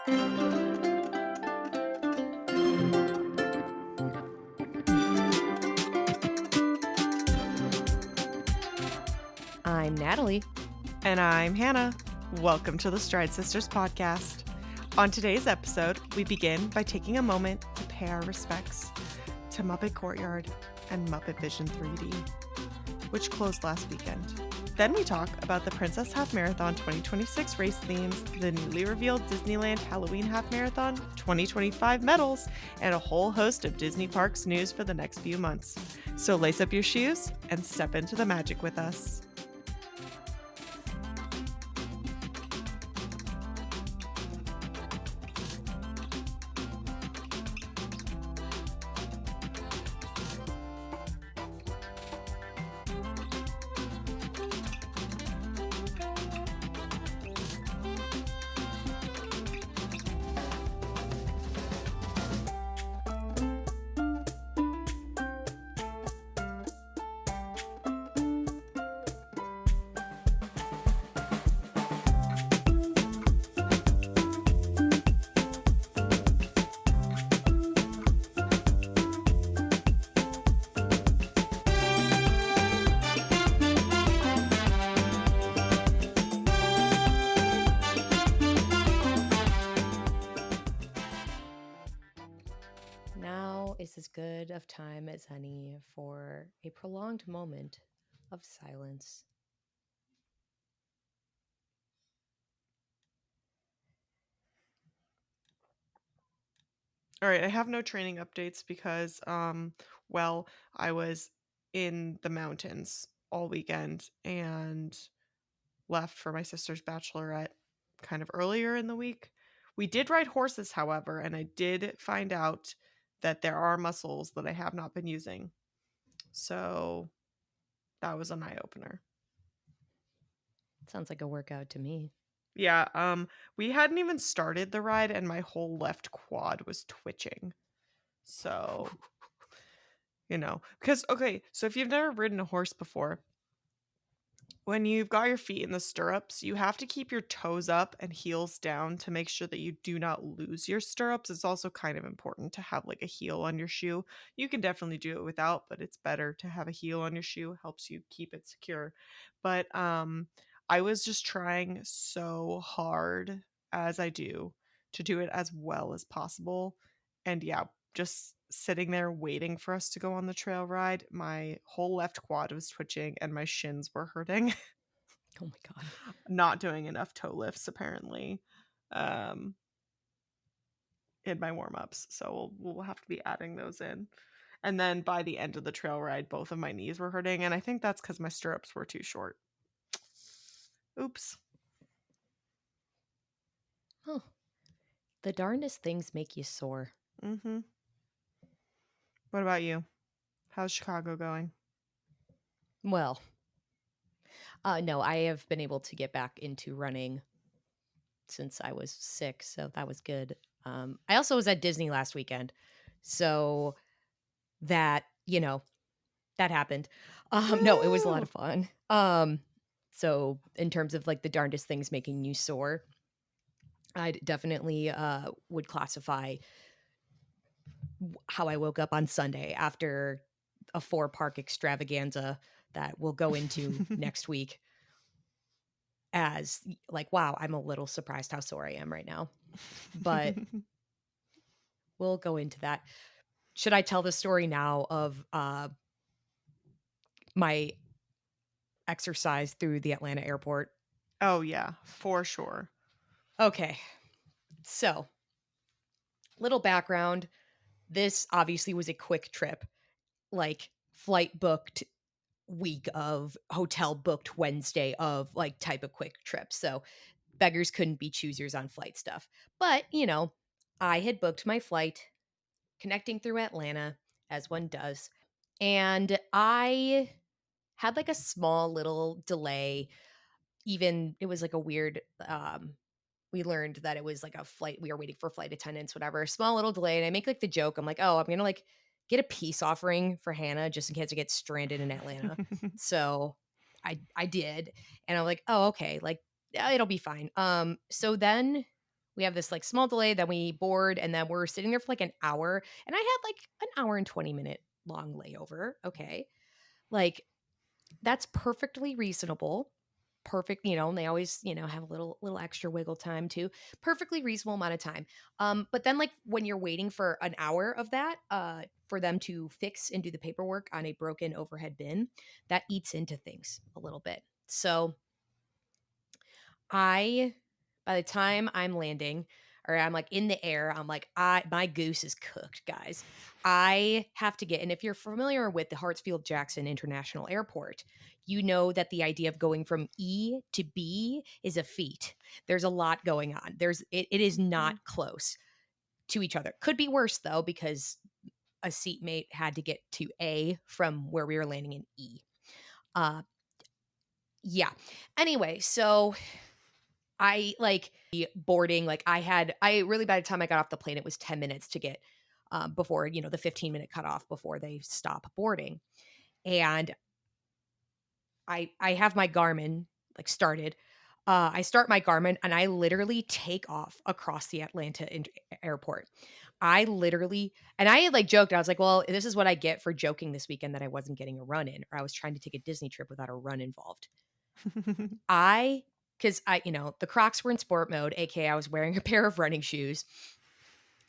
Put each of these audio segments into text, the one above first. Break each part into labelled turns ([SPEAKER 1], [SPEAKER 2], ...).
[SPEAKER 1] I'm Natalie.
[SPEAKER 2] And I'm Hannah. Welcome to the Stride Sisters podcast. On today's episode, we begin by taking a moment to pay our respects to Muppet Courtyard and Muppet Vision 3D, which closed last weekend. Then we talk about the Princess Half Marathon 2026 race themes, the newly revealed Disneyland Halloween Half Marathon, 2025 medals, and a whole host of Disney Parks news for the next few months. So lace up your shoes and step into the magic with us.
[SPEAKER 1] Now is as good of time as any for a prolonged moment of silence.
[SPEAKER 2] All right, I have no training updates because, I was in the mountains all weekend and left for my sister's bachelorette kind of earlier in the week. We did ride horses, however, and I did find out that there are muscles that I have not been using. So that was an eye-opener.
[SPEAKER 1] Sounds like a workout to me.
[SPEAKER 2] Yeah, we hadn't even started the ride and my whole left quad was twitching. So, because, okay, so if you've never ridden a horse before, when you've got your feet in the stirrups, you have to keep your toes up and heels down to make sure that you do not lose your stirrups. It's also kind of important to have like a heel on your shoe. You can definitely do it without, but it's better to have a heel on your shoe. Helps you keep it secure. But I was just trying so hard as I do to do it as well as possible. And yeah, just sitting there waiting for us to go on the trail ride, my whole left quad was twitching and my shins were hurting.
[SPEAKER 1] Oh my God.
[SPEAKER 2] Not doing enough toe lifts apparently in my warm-ups. So we'll have to be adding those in. And then by the end of the trail ride, both of my knees were hurting. And I think that's because my stirrups were too short. Oops.
[SPEAKER 1] Oh, the darndest things make you sore.
[SPEAKER 2] Mm-hmm. What about you? How's Chicago going?
[SPEAKER 1] Well, no, I have been able to get back into running since I was sick, so that was good. I also was at Disney last weekend, so that, that happened. No, it was a lot of fun. So in terms of like the darndest things making you sore, I definitely would classify how I woke up on Sunday after a 4-park extravaganza that we'll go into next week as like, wow, I'm a little surprised how sore I am right now. But we'll go into that. Should I tell the story now of my exercise through the Atlanta airport?
[SPEAKER 2] Oh yeah, for sure.
[SPEAKER 1] Okay. So, little background. This obviously was a quick trip, like flight booked week of hotel booked Wednesday of like type of quick trip. So, beggars couldn't be choosers on flight stuff. But, I had booked my flight connecting through Atlanta as one does. And I had like a small little delay. Even it was like a weird we learned that it was like a flight, we were waiting for flight attendants, whatever, small little delay. And I make like the joke, I'm like, oh, I'm gonna like get a peace offering for Hannah just in case I get stranded in Atlanta. So I did. And I'm like, oh, okay, like, yeah, it'll be fine. So then We have this like small delay, then we board, and then we're sitting there for like an hour. And I had like an hour and 20-minute long layover. Okay. Like that's perfectly reasonable. Perfect, and they always, have a little extra wiggle time too. Perfectly reasonable amount of time. But then like when you're waiting for an hour of that, for them to fix and do the paperwork on a broken overhead bin, that eats into things a little bit. So I by the time I'm landing or I'm like in the air, I'm like, my goose is cooked, guys. I have to get, and if you're familiar with the Hartsfield Jackson International Airport, you know that the idea of going from E to B is a feat. There's a lot going on. It is not
[SPEAKER 2] Mhm.
[SPEAKER 1] close to each other. Could be worse though, because a seatmate had to get to A from where we were landing in E. Uh yeah. Anyway, so I like the boarding, like I really by the time I got off the plane, it was 10 minutes to get before, the 15-minute cutoff before they stop boarding. And I have my Garmin like started. I start my Garmin and I literally take off across the airport. I literally, and I had like joked, I was like, well, this is what I get for joking this weekend that I wasn't getting a run in, or I was trying to take a Disney trip without a run involved. I because the Crocs were in sport mode, aka I was wearing a pair of running shoes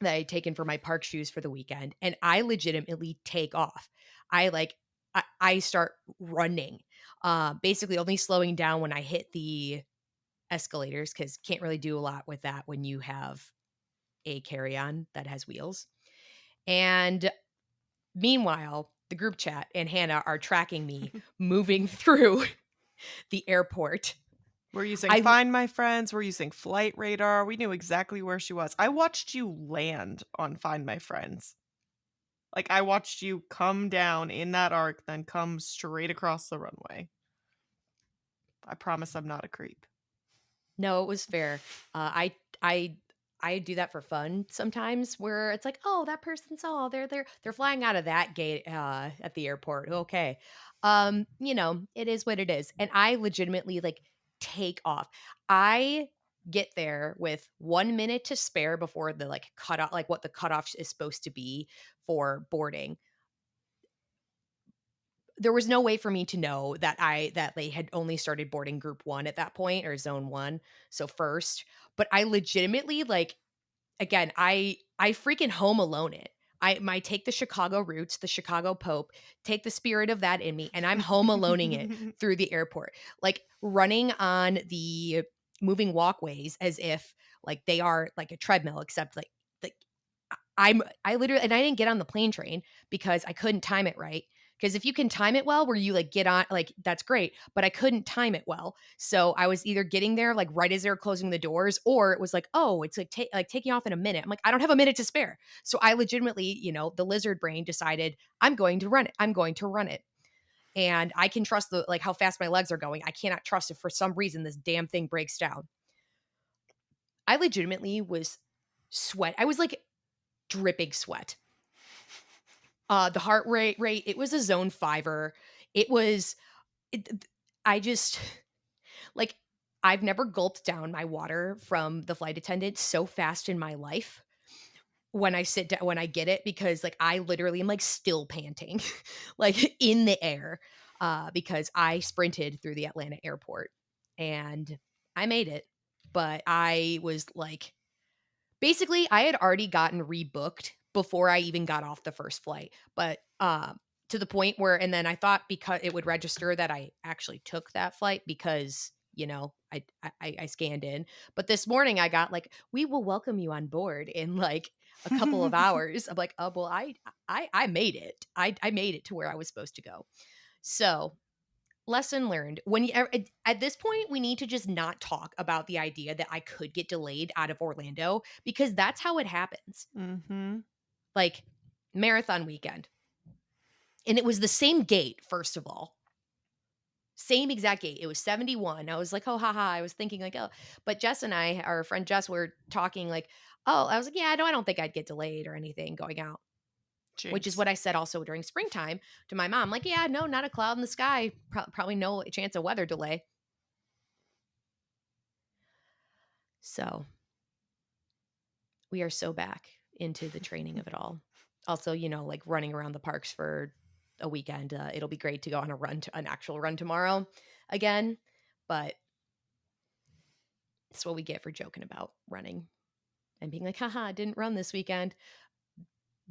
[SPEAKER 1] that I had taken for my park shoes for the weekend, and I legitimately take off. I like I start running, basically only slowing down when I hit the escalators because can't really do a lot with that when you have a carry-on that has wheels. And meanwhile, the group chat and Hannah are tracking me moving through the airport.
[SPEAKER 2] We're using
[SPEAKER 1] I
[SPEAKER 2] Find My Friends, we're using Flight Radar, we knew exactly where she was. I watched you land on Find My Friends. Like, I watched you come down in that arc, then come straight across the runway. I promise I'm not a creep.
[SPEAKER 1] No, it was fair. I I do that for fun sometimes where it's like, "Oh, that person's they're flying out of that gate at the airport. Okay." It is what it is. And I legitimately like take off. I get there with 1 minute to spare before the like cutoff, like what the cutoff is supposed to be for boarding. There was no way for me to know that they had only started boarding group 1 at that point, or zone 1, so first, but I legitimately, like again, I freaking home alone it. I take the Chicago roots, the Chicago Pope, take the spirit of that in me, and I'm home aloneing it through the airport, like, running on the moving walkways as if, like, they are like a treadmill, except, like, I literally and I didn't get on the plane train because I couldn't time it right. Because if you can time it well, where you like get on, like that's great, but I couldn't time it well. So I was either getting there like right as they were closing the doors, or it was like, oh, it's like taking off in a minute. I'm like, I don't have a minute to spare. So I legitimately, the lizard brain decided I'm going to run it. I'm going to run it. And I can trust the like how fast my legs are going. I cannot trust if for some reason this damn thing breaks down. I legitimately was sweat. I was like dripping sweat. The heart rate, it was a zone fiver. It was it I just like, I've never gulped down my water from the flight attendant so fast in my life when I sit down when I get it, because, like, I literally am, like, still panting, like, in the air, because I sprinted through the Atlanta airport, and I made it, but I was, like basically, I had already gotten rebooked before I even got off the first flight, but, to the point where and then I thought because it would register that I actually took that flight because, I scanned in, but this morning I got like, "We will welcome you on board in, like, a couple of hours." I'm like, "Oh, well, I made it. I made it to where I was supposed to go." So lesson learned. When you at this point, we need to just not talk about the idea that I could get delayed out of Orlando because that's how it happens.
[SPEAKER 2] Mhm.
[SPEAKER 1] Like marathon weekend. And it was the same gate, first of all. Same exact gate. It was 71. I was like, oh, haha. I was thinking, like, oh, but Jess and I, our friend Jess, were talking, like, oh, I was like, yeah, I don't think I'd get delayed or anything going out, which is
[SPEAKER 2] Jinx.
[SPEAKER 1] what I said also during springtime to my mom. Like, yeah, no, not a cloud in the sky. Probably no chance of weather delay. So We are so back into the training of it all. Also, like running around the parks for a weekend. It'll be great to go on an actual run tomorrow again, but it's what we get for joking about running and being like, haha, I didn't run this weekend.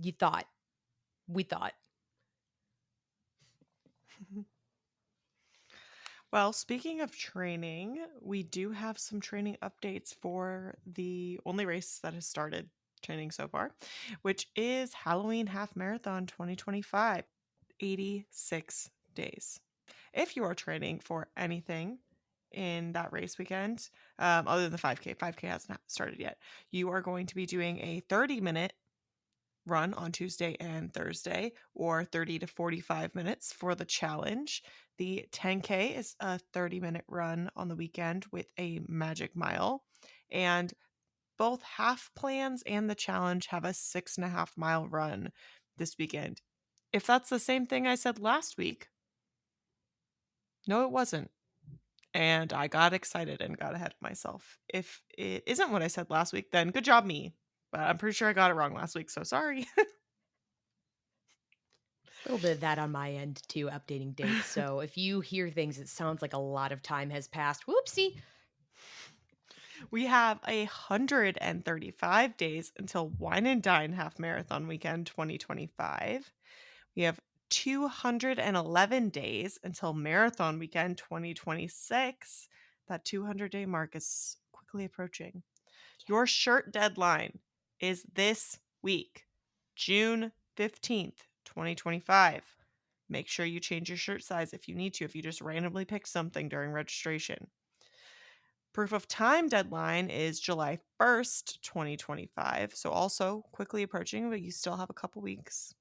[SPEAKER 1] You thought, we thought.
[SPEAKER 2] Well, speaking of training, we do have some training updates for the only race that has started training so far, which is Halloween Half Marathon 2025, 86 days. If you are training for anything in that race weekend, other than the 5K, 5K hasn't started yet, you are going to be doing a 30-minute run on Tuesday and Thursday, or 30 to 45 minutes for the challenge. The 10K is a 30-minute run on the weekend with a magic mile. And both half plans and the challenge have a 6.5 mile run this weekend. If that's the same thing I said last week, no, it wasn't. And I got excited and got ahead of myself. If it isn't what I said last week, then good job, me. But I'm pretty sure I got it wrong last week, so sorry.
[SPEAKER 1] A little bit of that on my end too, updating dates. So if you hear things, it sounds like a lot of time has passed. Whoopsie.
[SPEAKER 2] We have 135 days until Wine and Dine Half Marathon Weekend 2025. We have 211 days until Marathon Weekend 2026. That 200-day mark is quickly approaching. Your shirt deadline is this week, June 15th, 2025. Make sure you change your shirt size if you need to, if you just randomly pick something during registration. Proof of time deadline is July 1st, 2025. So also quickly approaching, but you still have a couple weeks.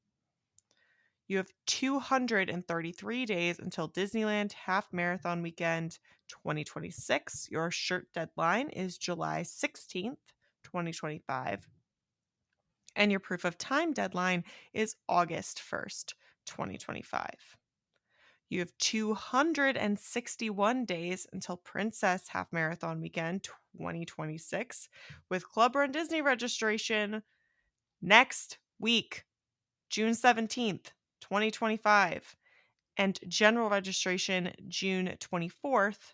[SPEAKER 2] You have 233 days until Disneyland Half Marathon Weekend 2026. Your shirt deadline is July 16th, 2025. And your proof of time deadline is August 1st, 2025. You have 261 days until Princess Half Marathon Weekend 2026 with Club Run Disney registration next week, June 17th, 2025, and general registration June 24th,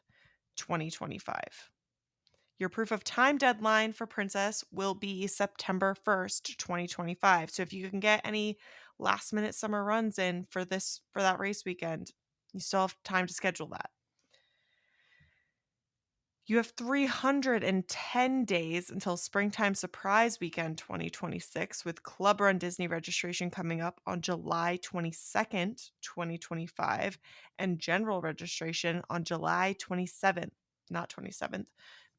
[SPEAKER 2] 2025. Your proof of time deadline for Princess will be September 1st, 2025. So if you can get any last minute summer runs in for that race weekend, you still have time to schedule that. You have 310 days until Springtime Surprise Weekend 2026 with Club Run Disney registration coming up on July 22nd, 2025, and general registration on July 27th, not 27th.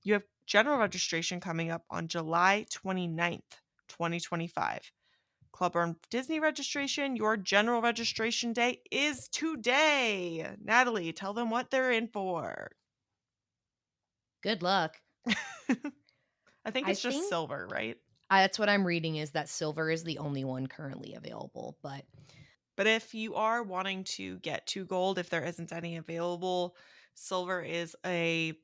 [SPEAKER 2] You have general registration coming up on July 29th, 2025. Club Run Disney registration, your general registration day is today. Natalie, tell them what they're in for.
[SPEAKER 1] Good luck.
[SPEAKER 2] I think
[SPEAKER 1] I
[SPEAKER 2] it's just
[SPEAKER 1] think
[SPEAKER 2] silver, right?
[SPEAKER 1] that's what I'm reading is that silver is the only one currently available, but
[SPEAKER 2] But if you are wanting to get to gold, if there isn't any available, silver is I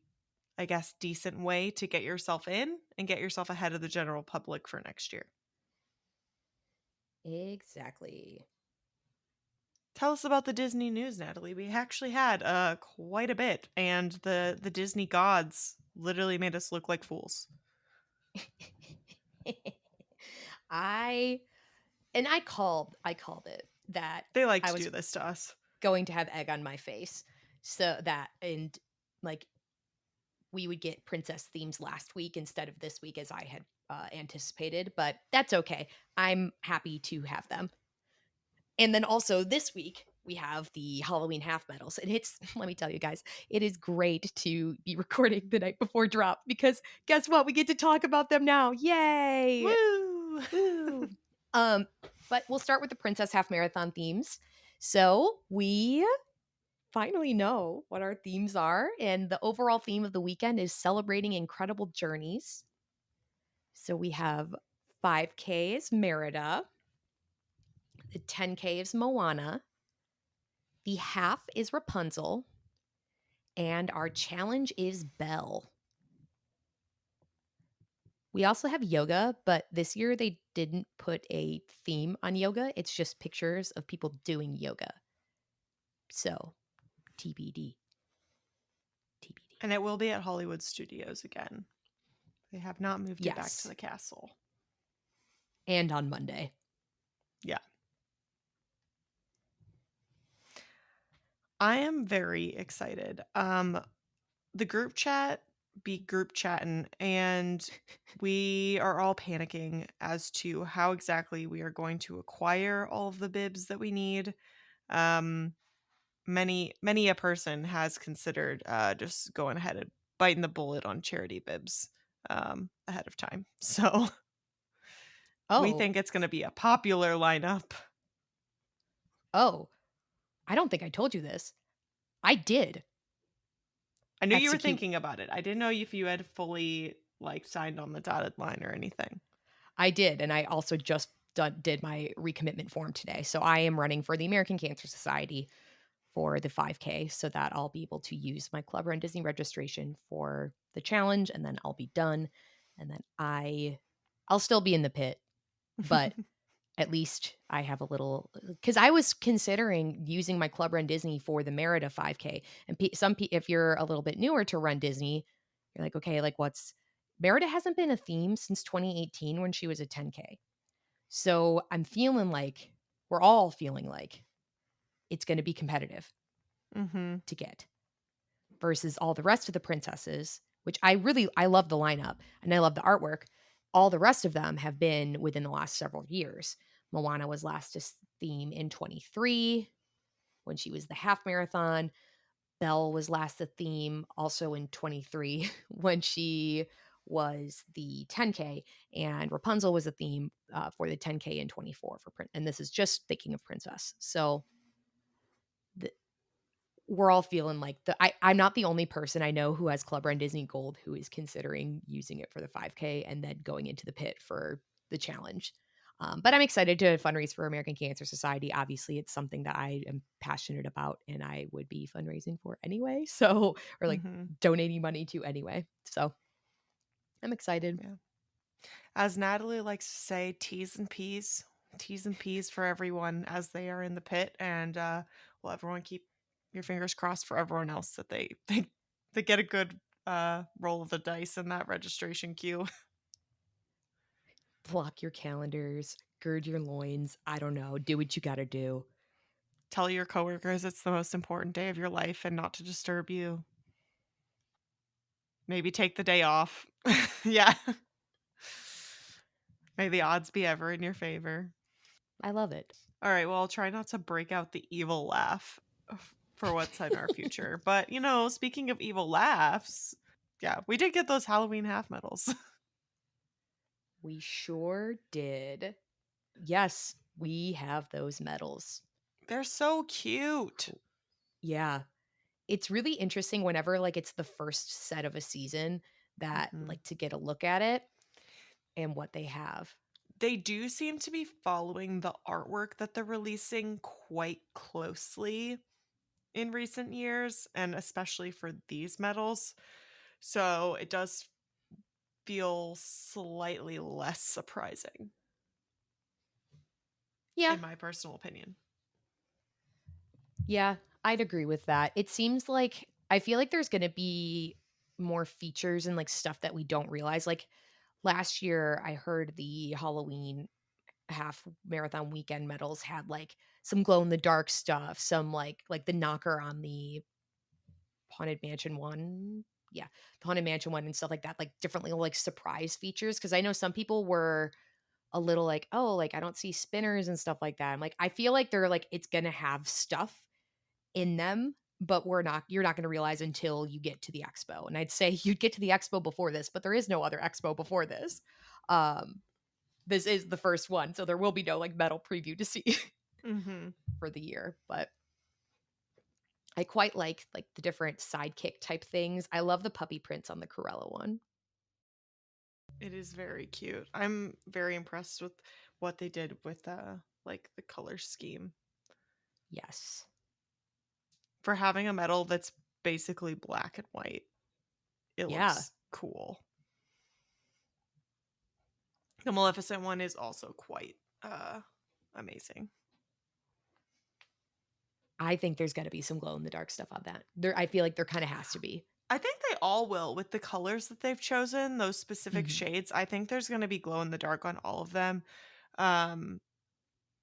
[SPEAKER 2] guess, decent way to get yourself in and get yourself ahead of the general public for next year.
[SPEAKER 1] exactly.
[SPEAKER 2] Tell us about the Disney news, Natalie. We actually had quite a bit, and the Disney gods literally made us look like fools.
[SPEAKER 1] I I called it that
[SPEAKER 2] They like
[SPEAKER 1] I
[SPEAKER 2] to
[SPEAKER 1] was
[SPEAKER 2] do this to us.
[SPEAKER 1] going to have egg on my face. So that and like we would get princess themes last week instead of this week as I had anticipated, but that's okay. I'm happy to have them. And then also this week we have the Halloween half medals. And it's let me tell you guys, it is great to be recording the night before drop because guess what? We get to talk about them now. Yay!
[SPEAKER 2] Woo!
[SPEAKER 1] Woo! Um, but we'll start with the Princess Half Marathon themes. So we finally know what our themes are, and the overall theme of the weekend is celebrating incredible journeys. So we have 5K is Merida, the 10K is Moana, the half is Rapunzel, and our challenge is Belle. We also have yoga, but this year they didn't put a theme on yoga. It's just pictures of people doing yoga. So, TBD, TBD.
[SPEAKER 2] And it will be at Hollywood Studios again. They have not moved it back to
[SPEAKER 1] Yes.
[SPEAKER 2] the castle.
[SPEAKER 1] And on Monday.
[SPEAKER 2] Yeah. I am very excited. The group chat be group chatting, and we are all panicking as to how exactly we are going to acquire all of the bibs that we need. Um, many a person has considered just going ahead and biting the bullet on charity bibs ahead of time. So we
[SPEAKER 1] Oh,
[SPEAKER 2] think it's going to be a popular lineup.
[SPEAKER 1] oh, I don't think I told you this. I did
[SPEAKER 2] I knew you were
[SPEAKER 1] execute.
[SPEAKER 2] thinking about it. I didn't know if you had fully like signed on the dotted line or anything.
[SPEAKER 1] I did, and I also just did my recommitment form today. So I am running for the American Cancer Society for the 5K so that I'll be able to use my Club Run Disney registration for the challenge, and then I'll be done. And then I'll still be in the pit, but at least I have a little, because I was considering using my Club Run Disney for the Merida 5K. And if you're a little bit newer to Run Disney, you're like, okay, like what's Merida hasn't been a theme since 2018 when she was a 10K. So I'm feeling like we're all feeling like it's going to be competitive
[SPEAKER 2] Mhm.
[SPEAKER 1] to get versus all the rest of the princesses, which I love the lineup and I love the artwork. All the rest of them have been within the last several years. Moana was last to theme in 23 when she was the half marathon. Belle was last to theme also in 23 when she was the 10K, and Rapunzel was a theme for the 10K in 24 for print. And this is just thinking of Princess. So the, we're all feeling like I'm not the only person I know who has Club Run Disney Gold who is considering using it for the 5K and then going into the pit for the challenge. But I'm excited to fundraise for American Cancer Society. Obviously, it's something that I am passionate about and I would be fundraising for anyway. So, or like
[SPEAKER 2] Mhm.
[SPEAKER 1] donating money to anyway. So I'm excited.
[SPEAKER 2] Yeah. As Natalie likes to say, T's and P's. T's and P's for everyone as they are in the pit, and well, everyone keep your fingers crossed for everyone else that they get a good roll of the dice in that registration queue.
[SPEAKER 1] Block your calendars, gird your loins. I don't know. Do what you got to do.
[SPEAKER 2] Tell your coworkers it's the most important day of your life and not to disturb you. Maybe take the day off. Yeah. May the odds be ever in your favor.
[SPEAKER 1] I love it.
[SPEAKER 2] All right, well, I'll try not to break out the evil laugh for what's in our future. But, speaking of evil laughs, yeah, we did get those Halloween half medals.
[SPEAKER 1] We sure did. Yes, we have those medals.
[SPEAKER 2] They're so cute.
[SPEAKER 1] Cool. Yeah. It's really interesting whenever like it's the first set of a season that
[SPEAKER 2] Mhm.
[SPEAKER 1] like to get a look at it and what they have.
[SPEAKER 2] They do seem to be following the artwork that they're releasing quite closely in recent years, and especially for these medals. So it does feel slightly less surprising,
[SPEAKER 1] Yeah.
[SPEAKER 2] in my personal opinion.
[SPEAKER 1] Yeah, I'd agree with that. It seems like I feel like there's going to be more features and like stuff that we don't realize. Like last year I heard the Halloween half marathon weekend medals had like some glow in the dark stuff, some like the knocker on the Haunted Mansion one. Yeah, the Haunted Mansion one and stuff like that, like different little like surprise features. Cause I know some people were a little like, oh, like I don't see spinners and stuff like that. I'm like, I feel like they're like, it's gonna have stuff in them, but you're not gonna realize until you get to the expo. And I'd say you'd get to the expo before this, but there is no other expo before this. Um, this is the first one, so there will be no like metal preview to see
[SPEAKER 2] Mhm.
[SPEAKER 1] for the year. But I quite like the different sidekick type things. I love the puppy prints on the Corella one.
[SPEAKER 2] It is very cute. I'm very impressed with what they did with like the color scheme
[SPEAKER 1] Yes.
[SPEAKER 2] for having a medal that's basically black and white. It
[SPEAKER 1] Yeah.
[SPEAKER 2] looks cool. The Maleficent one is also quite amazing.
[SPEAKER 1] I think there's gotta be some glow in the dark stuff on that. I feel like there kinda has to be.
[SPEAKER 2] I think they all will with the colors that they've chosen, those specific
[SPEAKER 1] Mhm.
[SPEAKER 2] shades. I think there's going to be glow in the dark on all of them. Um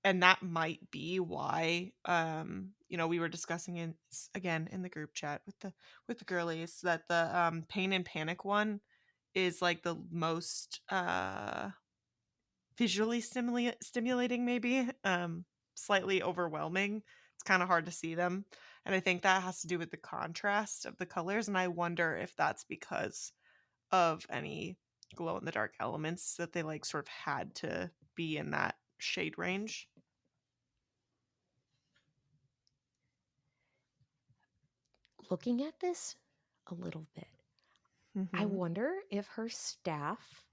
[SPEAKER 2] and that might be why we were discussing again in the group chat with the girlies that the pain and panic one is like the most visually stimulating, maybe slightly overwhelming. It's kind of hard to see them, and I think that has to do with the contrast of the colors, and I wonder if that's because of any glow in the dark elements that they like sort of had to be in that shade range.
[SPEAKER 1] Looking at this a little bit, I
[SPEAKER 2] Mhm.
[SPEAKER 1] wonder if her staff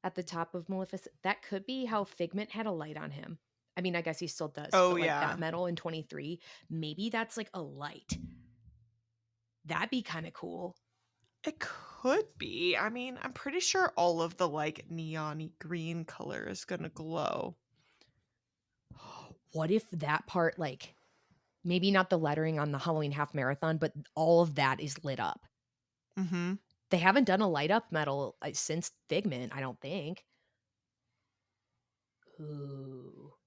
[SPEAKER 1] at the top of Maleficent that could be how Figment had a light on him. I mean, I guess he still does,
[SPEAKER 2] Oh,
[SPEAKER 1] but, like, that
[SPEAKER 2] yeah.
[SPEAKER 1] medal in 23, maybe that's, like, a light. That'd be kinda cool.
[SPEAKER 2] It could be. I mean, I'm pretty sure all of the, like, neon green color is gonna glow.
[SPEAKER 1] What if that part, like maybe not the lettering on the Halloween Half Marathon, but all of that is lit up?
[SPEAKER 2] Mhm.
[SPEAKER 1] They haven't done a light up medal, since Figment, I don't think. Ooh.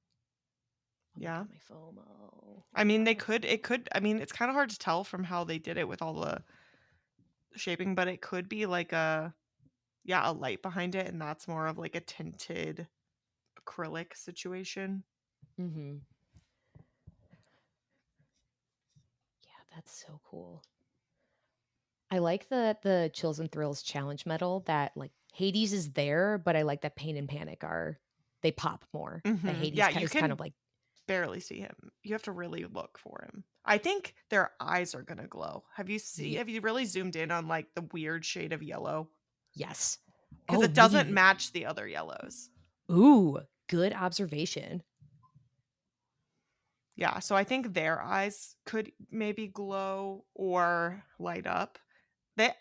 [SPEAKER 1] Oh my
[SPEAKER 2] Yeah.
[SPEAKER 1] god, my FOMO. Oh
[SPEAKER 2] I
[SPEAKER 1] my
[SPEAKER 2] mean,
[SPEAKER 1] god,
[SPEAKER 2] they
[SPEAKER 1] my
[SPEAKER 2] could it
[SPEAKER 1] FOMO.
[SPEAKER 2] could I mean, it's kinda hard to tell from how they did it with all the shaping, but it could be like a light behind it, and that's more of like a tinted acrylic situation.
[SPEAKER 1] Mhm. Yeah, that's so cool. I like the Chills and Thrills challenge medal that, like, Hades is there, but I like that Pain and Panic are they pop more. That
[SPEAKER 2] Mhm.
[SPEAKER 1] Hades
[SPEAKER 2] Yeah,
[SPEAKER 1] ki
[SPEAKER 2] you
[SPEAKER 1] is kind
[SPEAKER 2] can
[SPEAKER 1] of like
[SPEAKER 2] barely see him. You have to really look for him. I think their eyes are gonna glow.
[SPEAKER 1] ye
[SPEAKER 2] Have you really zoomed in on, like, the weird shade of yellow?
[SPEAKER 1] yes.
[SPEAKER 2] Because
[SPEAKER 1] Oh,
[SPEAKER 2] it doesn't
[SPEAKER 1] we
[SPEAKER 2] match the other yellows.
[SPEAKER 1] ooh, good observation.
[SPEAKER 2] Yeah, so I think their eyes could maybe glow or light up. They're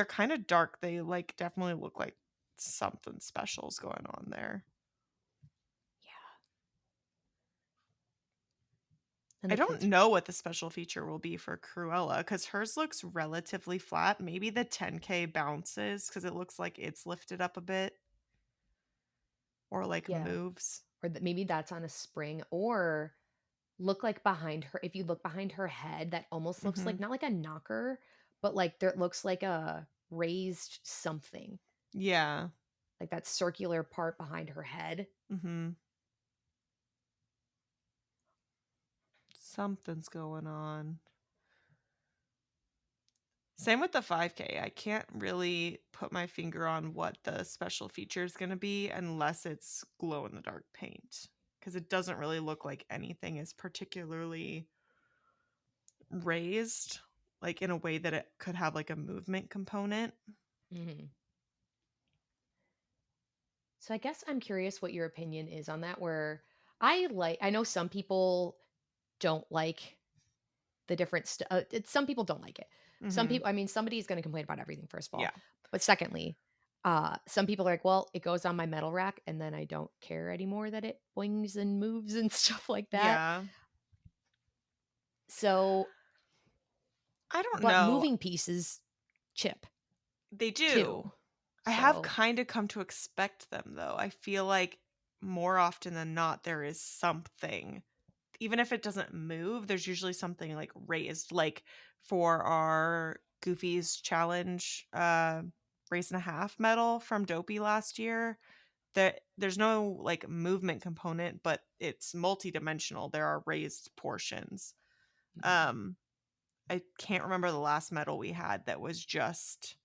[SPEAKER 2] kinda dark. They, like, definitely look like something special's going on there.
[SPEAKER 1] Yeah, and
[SPEAKER 2] I
[SPEAKER 1] the
[SPEAKER 2] don't
[SPEAKER 1] kids
[SPEAKER 2] know what the special feature will be for Cruella because hers looks relatively flat. Maybe the 10K bounces because it looks like it's lifted up a bit or like
[SPEAKER 1] yeah,
[SPEAKER 2] moves.
[SPEAKER 1] or that maybe that's on a spring, or look like behind her if you look behind her head, that almost looks
[SPEAKER 2] Hmm.
[SPEAKER 1] like not like a knocker, but, like, there looks like a raised something,
[SPEAKER 2] Yeah.
[SPEAKER 1] like that circular part behind her head.
[SPEAKER 2] Hmm. Something's going on. Same with the 5K. I can't really put my finger on what the special feature is going to be unless it's glow in the dark paint because it doesn't really look like anything is particularly raised, like, in a way that it could have, like, a movement component.
[SPEAKER 1] Mhm. So I guess I'm curious what your opinion is on that, where I know some people don't like the different it's some people don't like it. Some
[SPEAKER 2] Mhm.
[SPEAKER 1] people I mean, somebody's gonna complain about everything, first of
[SPEAKER 2] Yeah.
[SPEAKER 1] all. But secondly, some people are like, "Well, it goes on my metal rack, and then I don't care anymore that it boings and moves and stuff like that."
[SPEAKER 2] Yeah.
[SPEAKER 1] So
[SPEAKER 2] I don't
[SPEAKER 1] but
[SPEAKER 2] know.
[SPEAKER 1] moving pieces chip
[SPEAKER 2] They
[SPEAKER 1] too.
[SPEAKER 2] do. I have
[SPEAKER 1] So,
[SPEAKER 2] kinda come to expect them, though. I feel like more often than not, there is something. Even if it doesn't move, there's usually something, like, raised. Like, for our Goofy's challenge, race and a half medal from Dopey last year, there's no, like, movement component, but it's multidimensional. There are raised portions.
[SPEAKER 1] mhm,
[SPEAKER 2] Um, I can't remember the last medal we had that was just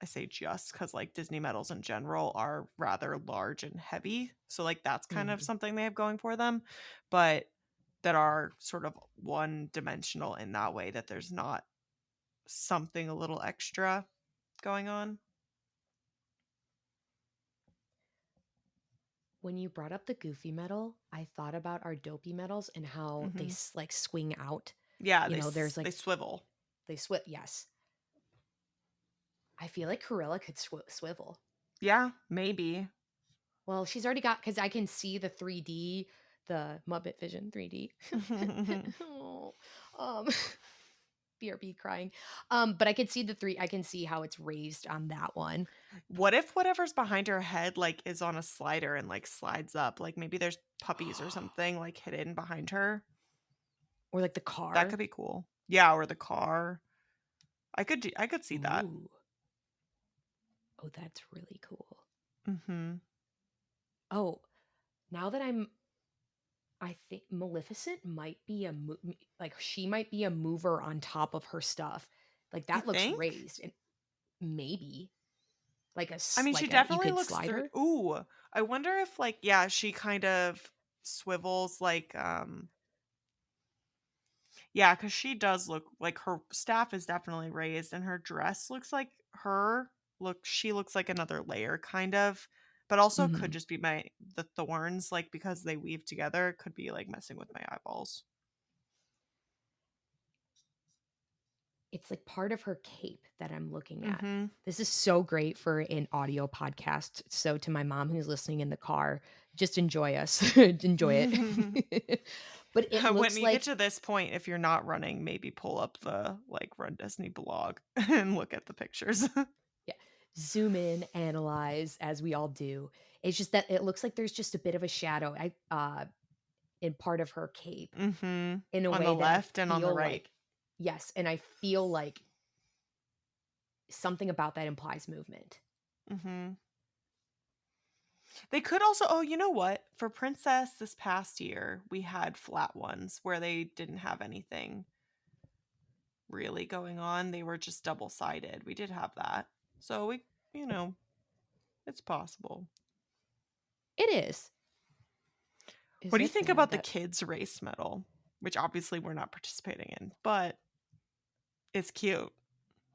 [SPEAKER 2] I say just because, like, Disney medals in general are rather large and heavy, so, like, that's kind of
[SPEAKER 1] mhm.
[SPEAKER 2] something they have going for them, but that are sort of one-dimensional in that way that there's not something a little extra going on.
[SPEAKER 1] When you brought up the Goofy medal, I thought about our Dopey medals and how they
[SPEAKER 2] Mhm.
[SPEAKER 1] like swing out.
[SPEAKER 2] Yeah,
[SPEAKER 1] You know, there's
[SPEAKER 2] they
[SPEAKER 1] like
[SPEAKER 2] swivel.
[SPEAKER 1] they yes. I feel like Corella could swivel.
[SPEAKER 2] Yeah, maybe.
[SPEAKER 1] Well, she's already got because I can see the 3D, the Muppet Vision 3D. Oh, um, BRB crying. But I can see how it's raised on that one.
[SPEAKER 2] What if whatever's behind her head, like, is on a slider and, like, slides up? Like, maybe there's puppies or something, like, hidden behind her?
[SPEAKER 1] Or like the
[SPEAKER 2] That could
[SPEAKER 1] car.
[SPEAKER 2] be cool. Yeah, or the car. I could see that.
[SPEAKER 1] Ooh. Oh, that's really cool.
[SPEAKER 2] Mhm.
[SPEAKER 1] Oh, now that I think Maleficent might be like she might be a mover on top of her stuff. Like
[SPEAKER 2] You
[SPEAKER 1] that looks
[SPEAKER 2] think?
[SPEAKER 1] raised and maybe like
[SPEAKER 2] I mean, she
[SPEAKER 1] like a you
[SPEAKER 2] definitely
[SPEAKER 1] could
[SPEAKER 2] looks
[SPEAKER 1] slide
[SPEAKER 2] through
[SPEAKER 1] her.
[SPEAKER 2] ooh, I wonder if, like, yeah, she kind of swivels, like, yeah, because she does look like her staff is definitely raised, and her dress looks like she looks like another layer, kind of, but also could
[SPEAKER 1] Mhm.
[SPEAKER 2] just be the thorns, like, because they weave together, it could be, like, messing with my eyeballs.
[SPEAKER 1] It's like part of her cape that I'm looking at.
[SPEAKER 2] Mhm.
[SPEAKER 1] This is so great for an audio podcast. So to my mom who's listening in the car, just enjoy us. Enjoy it. But it
[SPEAKER 2] When
[SPEAKER 1] looks
[SPEAKER 2] you get
[SPEAKER 1] like
[SPEAKER 2] to this point, if you're not running, maybe pull up the, like, Run Disney blog and look at the pictures.
[SPEAKER 1] yeah, zoom in, analyze as we all do. It's just that it looks like there's just a bit of a shadow in part of her cape
[SPEAKER 2] Mhm.
[SPEAKER 1] in a
[SPEAKER 2] On the
[SPEAKER 1] way that I
[SPEAKER 2] left and on the
[SPEAKER 1] feel
[SPEAKER 2] right.
[SPEAKER 1] like yes, and I feel like something about that implies movement.
[SPEAKER 2] Mhm. They could also oh, you know what? For Princess this past year, we had flat ones where they didn't have anything really going on. They were just double-sided. We did have that. So we you know, it's possible.
[SPEAKER 1] It is.
[SPEAKER 2] What
[SPEAKER 1] Is
[SPEAKER 2] do you
[SPEAKER 1] if
[SPEAKER 2] think
[SPEAKER 1] though
[SPEAKER 2] about the
[SPEAKER 1] that
[SPEAKER 2] kids race medal? Which obviously we're not participating in, but it's cute.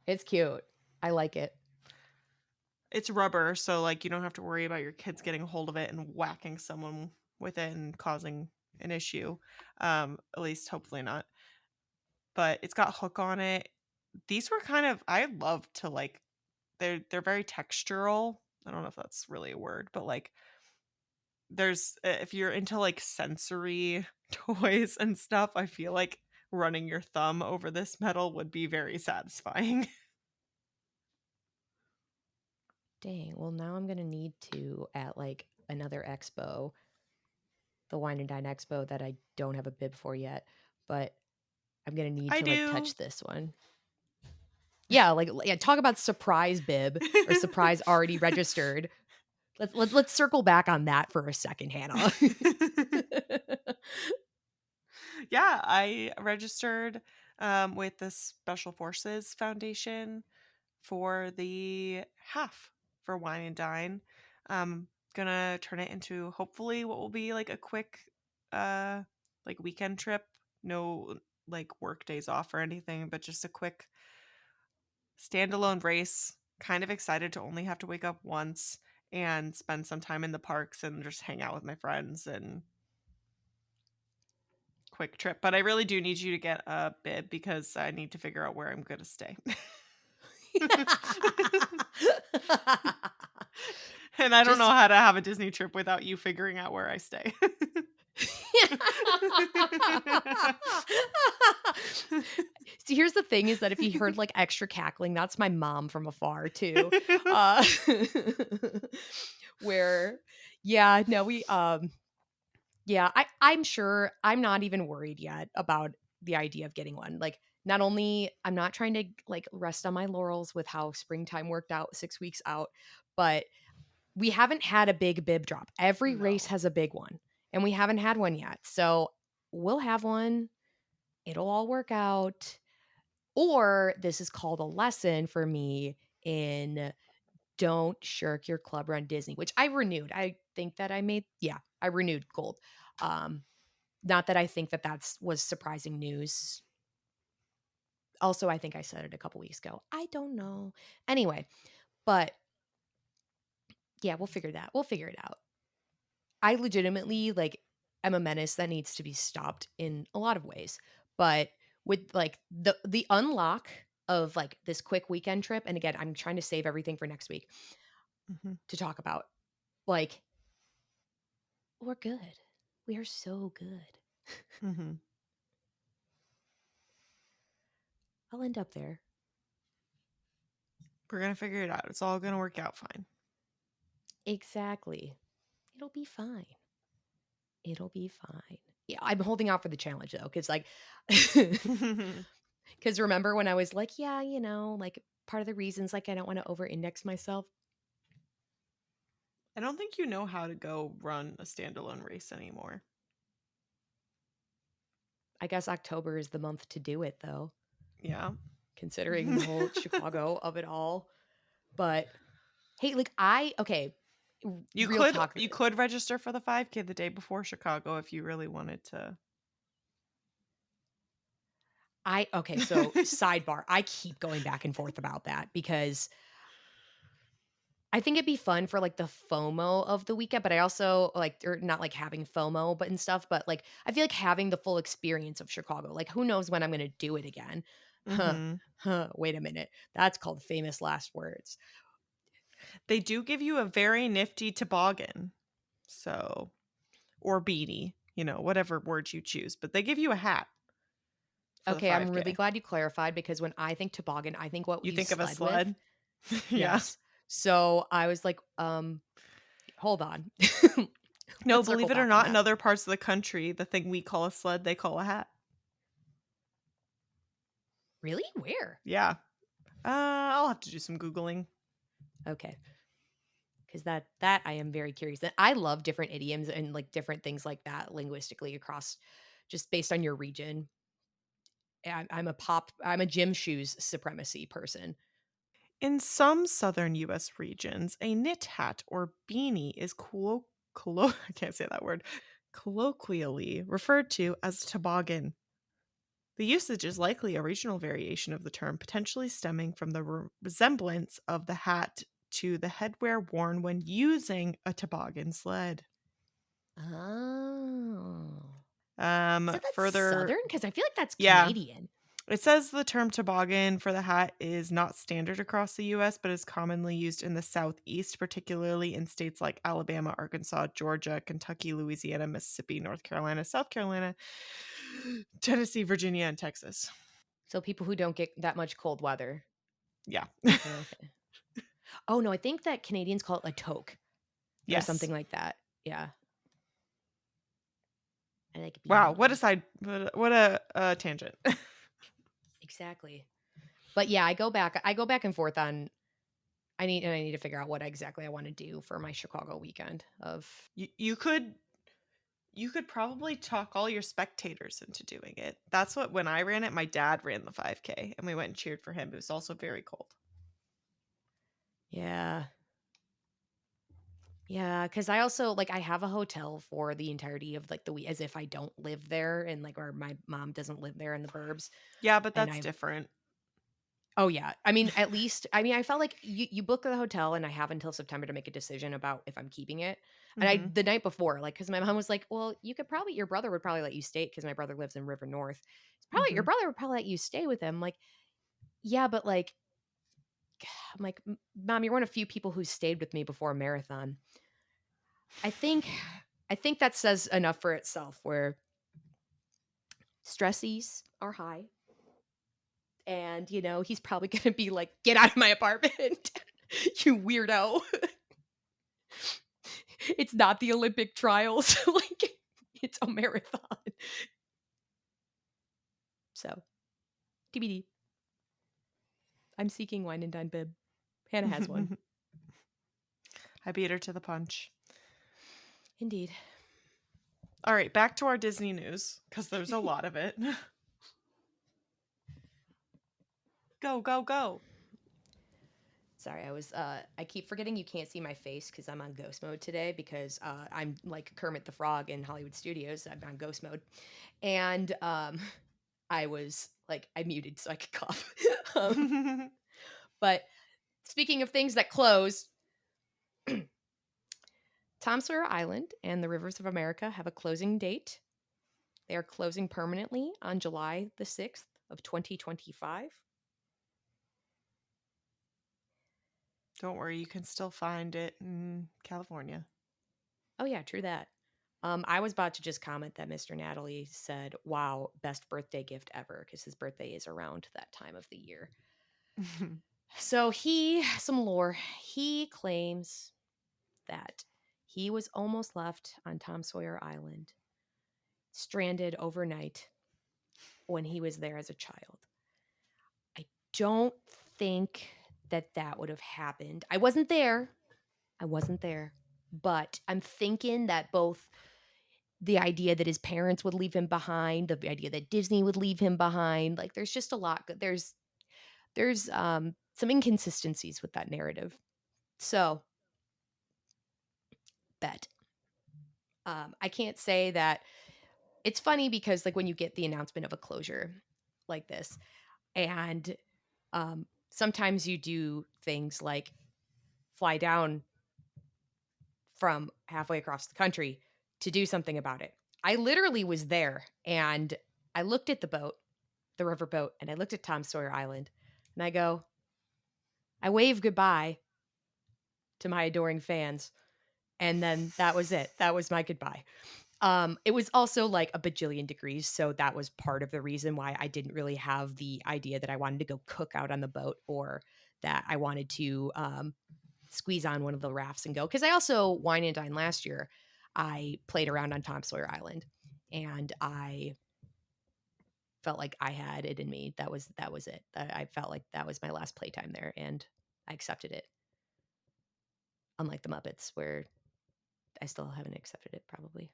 [SPEAKER 1] it's cute. I like it.
[SPEAKER 2] It's rubber, so, like, you don't have to worry about your kids getting a hold of it and whacking someone with it and causing an issue. At least hopefully not. But it's got hook on it. These were kind of I love to, like they're very textural. I don't know if that's really a word, but, like, there's if you're into, like, sensory toys and stuff, I feel like running your thumb over this metal would be very satisfying.
[SPEAKER 1] Dang. Well, now I'm gonna need to at like another expo, the Wine and Dine Expo that I don't have a bib for yet, but I'm gonna need
[SPEAKER 2] I
[SPEAKER 1] to like
[SPEAKER 2] do.
[SPEAKER 1] touch this one. Yeah, like yeah, talk about surprise bib or surprise already registered. Let's circle back on that for a second, Hannah.
[SPEAKER 2] Yeah, I registered, with the Special Forces Foundation for the half for Wine and Dine. Gonna turn it into hopefully what will be like a quick, uh, like weekend trip. No like work days off or anything, but just a quick standalone race. Kind of excited to only have to wake up once and spend some time in the parks and just hang out with my friends and quick trip, but I really do need you to get a bib because I need to figure out where I'm gonna stay. And I don't know
[SPEAKER 1] Just
[SPEAKER 2] how to have a Disney trip without you figuring out where I stay.
[SPEAKER 1] See, here's the thing is that if you heard, like, extra cackling, that's my mom from afar too. Uh, where yeah, no, yeah, I'm sure I'm not even worried yet about the idea of getting one. Like, not only I'm not trying to, like, rest on my laurels with how springtime worked out 6 weeks out, but we haven't had a big bib drop. Every race
[SPEAKER 2] No.
[SPEAKER 1] has a big one, and we haven't had one yet. So, we'll have one. It'll all work out. Or this is called a lesson for me in don't shirk your club run Disney, which I renewed. I think that I renewed gold. Um, Not that I think that was surprising news. Also, I think I said it a couple weeks ago. I don't know. Anyway, but yeah, we'll figure it out. I legitimately like am a menace that needs to be stopped in a lot of ways. But with like the unlock of like this quick weekend trip, and again, I'm trying to save everything for next week
[SPEAKER 2] Mhm.
[SPEAKER 1] to talk about. Like We're good. We are so good.
[SPEAKER 2] Mhm.
[SPEAKER 1] I'll end up there.
[SPEAKER 2] We're gonna figure it out. It's all gonna work out fine.
[SPEAKER 1] Exactly. It'll be fine. It'll be fine. Yeah, I'm holding out for the challenge though, because like, because remember when I was like, yeah, like part of the reasons like I don't want to over index myself.
[SPEAKER 2] I don't think you know how to go run a standalone race anymore.
[SPEAKER 1] I guess October is the month to do it though,
[SPEAKER 2] Yeah.
[SPEAKER 1] considering the whole Chicago of it all. But hey, like okay,
[SPEAKER 2] You
[SPEAKER 1] real
[SPEAKER 2] could
[SPEAKER 1] talk.
[SPEAKER 2] you could register for the 5K the day before Chicago if you really wanted to.
[SPEAKER 1] Okay, so sidebar. I keep going back and forth about that because I think it'd be fun for like the FOMO of the weekend, but I also like, or not like having FOMO, but and stuff, but like I feel like having the full experience of Chicago. Like, who knows when I'm going to do it again? Huh,
[SPEAKER 2] Mhm.
[SPEAKER 1] wait a minute. That's called famous last words.
[SPEAKER 2] They do give you a very nifty toboggan. So, or beanie, whatever word you choose, but they give you a hat for the
[SPEAKER 1] Okay, I'm really
[SPEAKER 2] 5K.
[SPEAKER 1] glad you clarified because when I think toboggan, I think what
[SPEAKER 2] You
[SPEAKER 1] we
[SPEAKER 2] think of a
[SPEAKER 1] sled with.
[SPEAKER 2] sled? Yeah.
[SPEAKER 1] Yes. So I was like, hold on.
[SPEAKER 2] No,
[SPEAKER 1] Let's circle
[SPEAKER 2] believe it or
[SPEAKER 1] back on
[SPEAKER 2] not, in
[SPEAKER 1] that.
[SPEAKER 2] other parts of the country, the thing we call a sled, they call a hat.
[SPEAKER 1] Really? Where?
[SPEAKER 2] Yeah. I'll have to do some Googling.
[SPEAKER 1] Okay. Because that I am very curious. And I love different idioms and like different things like that linguistically across just based on your region. I'm a gym shoes supremacy person.
[SPEAKER 2] In some southern US regions, a knit hat or beanie is I can't say that word, colloquially referred to as a toboggan. The usage is likely a regional variation of the term, potentially stemming from the resemblance of the hat to the headwear worn when using a toboggan sled.
[SPEAKER 1] Oh. So that's
[SPEAKER 2] Further,
[SPEAKER 1] southern because I feel like that's
[SPEAKER 2] yeah,
[SPEAKER 1] Canadian.
[SPEAKER 2] it says the term toboggan for the hat is not standard across the US, but is commonly used in the Southeast, particularly in states like Alabama, Arkansas, Georgia, Kentucky, Louisiana, Mississippi, North Carolina, South Carolina, Tennessee, Virginia, and Texas.
[SPEAKER 1] So people who don't get that much cold weather.
[SPEAKER 2] Yeah.
[SPEAKER 1] Okay. Oh no, I think that Canadians call it a toque or
[SPEAKER 2] Yes.
[SPEAKER 1] something like that. Yeah. I like
[SPEAKER 2] Wow. What a
[SPEAKER 1] beanie.
[SPEAKER 2] side. What a tangent.
[SPEAKER 1] Exactly. But yeah, I go back and forth on I need to figure out what exactly I want to do for my Chicago weekend of
[SPEAKER 2] You could probably talk all your spectators into doing it. That's what when I ran it, my dad ran the 5K and we went and cheered for him. It was also very cold.
[SPEAKER 1] yeah. Yeah, because I also like I have a hotel for the entirety of like the week as if I don't live there and like or my mom doesn't live there in the burbs.
[SPEAKER 2] Yeah, but
[SPEAKER 1] And
[SPEAKER 2] that's
[SPEAKER 1] I
[SPEAKER 2] different.
[SPEAKER 1] oh yeah. I mean, at least I mean I felt like you book the hotel and I have until September to make a decision about if I'm keeping it. And I
[SPEAKER 2] Mhm.
[SPEAKER 1] the night before, like because my mom was like, well, you could probably your brother would probably let you stay because my brother lives in River North. It's probably your
[SPEAKER 2] Mhm.
[SPEAKER 1] brother would probably let you stay with him. Like, yeah, but like I'm like, Mom, you're one of few people who stayed with me before a marathon. I think I think that says enough for itself where stressies are high and he's probably going to be like get out of my apartment you weirdo it's not the Olympic trials like it's a marathon so TBD. I'm seeking wine and dine bib. Hannah has one.
[SPEAKER 2] I beat her to the punch.
[SPEAKER 1] Indeed.
[SPEAKER 2] All right, back to our Disney news because there's a lot of it. Go, go, go.
[SPEAKER 1] Sorry, I keep forgetting you can't see my face because I'm on ghost mode today because I'm like Kermit the Frog in Hollywood Studios. I'm on ghost mode. And I was like I muted so I could cough. um, but speaking of things that close, Tom Sawyer Island and the Rivers of America have a closing date. They are closing permanently on July the 6th of 2025.
[SPEAKER 2] Don't worry, you can still find it in California.
[SPEAKER 1] Oh yeah, true that. I was about to just comment that Mr. Natalie said, "Wow, best birthday gift ever," because his birthday is around that time of the year. So some lore. He claims that he was almost left on Tom Sawyer Island, stranded overnight when he was there as a child. I don't think that that would have happened. I wasn't there. I wasn't there. But I'm thinking that both the idea that his parents would leave him behind, the idea that Disney would leave him behind, like there's just a lot there's some inconsistencies with that narrative. So, bet. I can't say that it's funny because like when you get the announcement of a closure like this and sometimes you do things like fly down from halfway across the country to do something about it. I literally was there and I looked at the boat, the river boat, and I looked at Tom Sawyer Island and I waved goodbye to my adoring fans. And then that was it. That was my goodbye. It was also like a bajillion degrees. So that was part of the reason why I didn't really have the idea that I wanted to go cook out on the boat or that I wanted to squeeze on one of the rafts and go. Because I also wine and dine last year. I played around on Tom Sawyer Island, and I felt like I had it in me. That was it. I felt like that was my last playtime there, and I accepted it. Unlike the Muppets, where I still haven't accepted it. Probably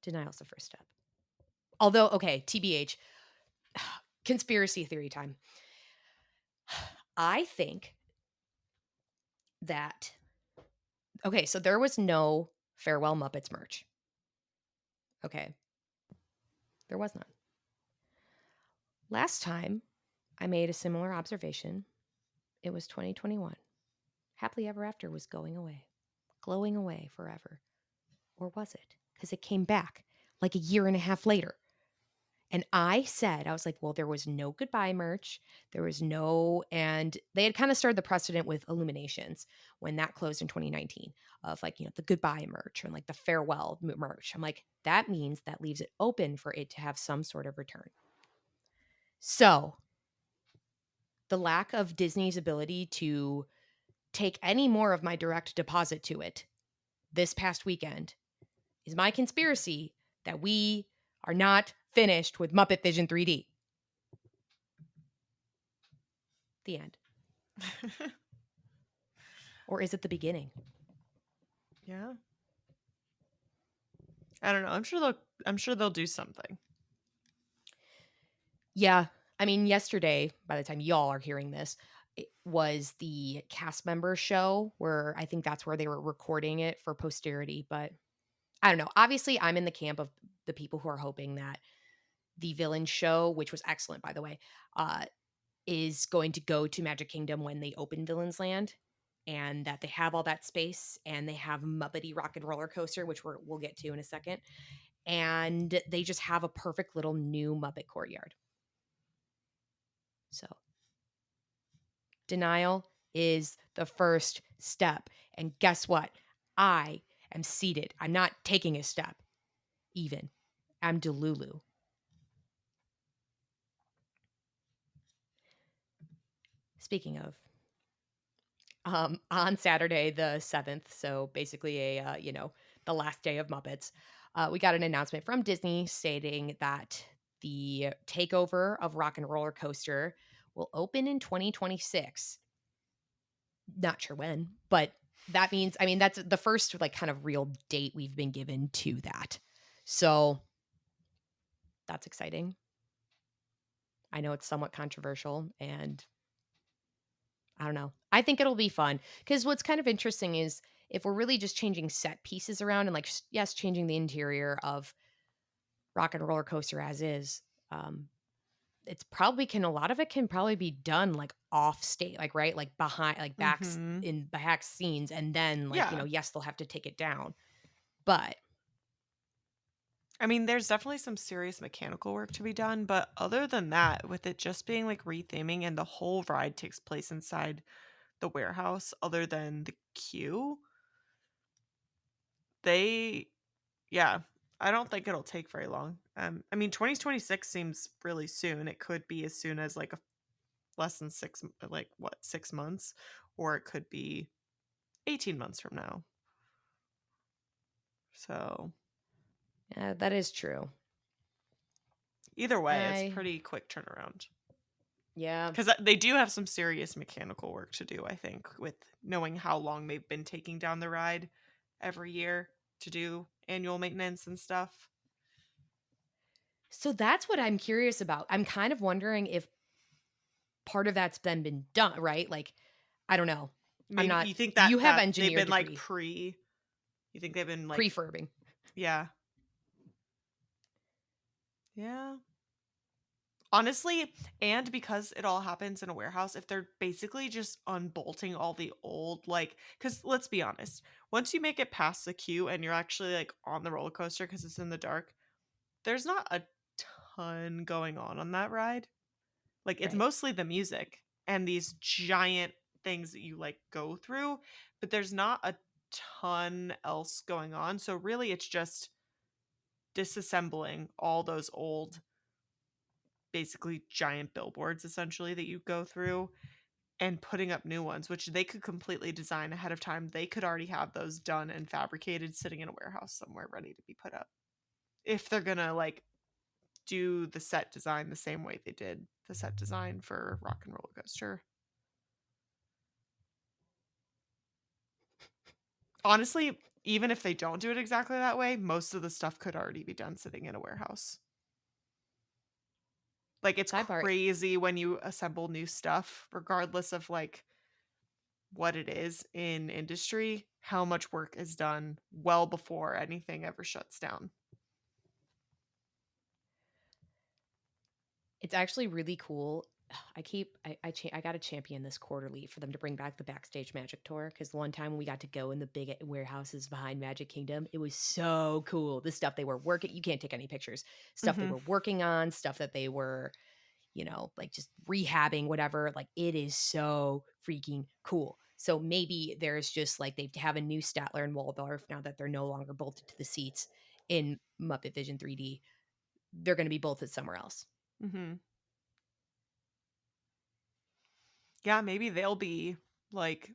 [SPEAKER 1] denial's the first step. Although, okay, TBH, conspiracy theory time. I think that okay, so there was no farewell Muppets merch. Okay, there was none. Last time I made a similar observation, it was 2021. Happily Ever After was going away, glowing away forever. Or was it? Because it came back like a year and a half later. And I said, I was like, well, there was no goodbye merch. There was no, and they had kind of started the precedent with Illuminations when that closed in 2019 of like, the goodbye merch and like the farewell merch. I'm like, that means that leaves it open for it to have some sort of return. So the lack of Disney's ability to take any more of my direct deposit to it this past weekend is my conspiracy that we are not finished with Muppet Vision 3D. The end. Or is it the beginning?
[SPEAKER 2] Yeah. I don't know. I'm sure they'll do something.
[SPEAKER 1] Yeah. I mean, yesterday, by the time y'all are hearing this, it was the cast member show where I think that's where they were recording it for posterity. But I don't know. Obviously, I'm in the camp of the people who are hoping that the villain show, which was excellent, by the way, uh, is going to go to Magic Kingdom when they open Villains Land and that they have all that space and they have Muppety Rock and Roller Coaster, which we'll get to in a second. And they just have a perfect little new Muppet courtyard. So denial is the first step. And guess what? I am seated. I'm not taking a step, even. I'm Delulu. Speaking of, on Saturday the 7th, so basically the last day of Muppets, we got an announcement from Disney stating that the takeover of Rock and Roller Coaster will open in 2026. Not sure when, but that means, I mean, that's the first like kind of real date we've been given to that. So that's exciting. I know it's somewhat controversial and I don't know. I think it'll be fun because what's kind of interesting is if we're really just changing set pieces around and like, yes, changing the interior of Rock and Roller Coaster as is, um, it's probably can a lot of it can probably be done like off state, like right, like behind, like backs
[SPEAKER 2] Mhm.
[SPEAKER 1] in back scenes, and then like
[SPEAKER 2] Yeah.
[SPEAKER 1] yes, they'll have to take it down, but
[SPEAKER 2] I mean, there's definitely some serious mechanical work to be done, but other than that, with it just being like retheming and the whole ride takes place inside the warehouse, other than the queue, they Yeah. I don't think it'll take very long. I mean, 2026 seems really soon. It could be as soon as like a less than like what, 6 months, or it could be 18 months from now. So
[SPEAKER 1] Yeah, that is true.
[SPEAKER 2] either way, it's
[SPEAKER 1] I
[SPEAKER 2] pretty quick turnaround.
[SPEAKER 1] yeah.
[SPEAKER 2] Because they do have some serious mechanical work to do, I think, with knowing how long they've been taking down the ride every year to do annual maintenance and stuff.
[SPEAKER 1] So that's what I'm curious about. I'm kind of wondering if part of that's been done, right? Like, I don't know. I'm
[SPEAKER 2] Maybe
[SPEAKER 1] not
[SPEAKER 2] you think
[SPEAKER 1] you have
[SPEAKER 2] that they've
[SPEAKER 1] engineer
[SPEAKER 2] been like
[SPEAKER 1] degree,
[SPEAKER 2] you think they've been like,
[SPEAKER 1] prefurbing.
[SPEAKER 2] yeah. Yeah. Honestly, and because it all happens in a warehouse, if they're basically just unbolting all the old, like, because let's be honest, once you make it past the queue and you're actually like on the roller coaster because it's in the dark, there's not a ton going on that ride. Like, it's
[SPEAKER 1] Right.
[SPEAKER 2] mostly the music and these giant things that you like go through, but there's not a ton else going on. So really, it's just disassembling all those old, basically giant billboards essentially that you go through and putting up new ones, which they could completely design ahead of time. They could already have those done and fabricated sitting in a warehouse somewhere ready to be put up. If they're gonna like do the set design the same way they did the set design for Rock and Roller Coaster. Honestly, even if they don't do it exactly that way, most of the stuff could already be done sitting in a warehouse. Like, it's
[SPEAKER 1] Sidebar.
[SPEAKER 2] crazy when you assemble new stuff, regardless of like what it is in industry, how much work is done well before anything ever shuts down.
[SPEAKER 1] It's actually really cool. I got to champion this quarterly for them to bring back the Backstage Magic Tour, because the one time we got to go in the big warehouses behind Magic Kingdom, it was so cool. The stuff they were working, you can't take any pictures. Stuff they
[SPEAKER 2] Mhm.
[SPEAKER 1] were working on, stuff that they were, like just rehabbing, whatever. Like, it is so freaking cool. So maybe there's just like they have a new Statler and Waldorf now that they're no longer bolted to the seats in Muppet Vision 3D. They're going to be bolted somewhere else.
[SPEAKER 2] Mhm. Yeah, maybe they'll be like,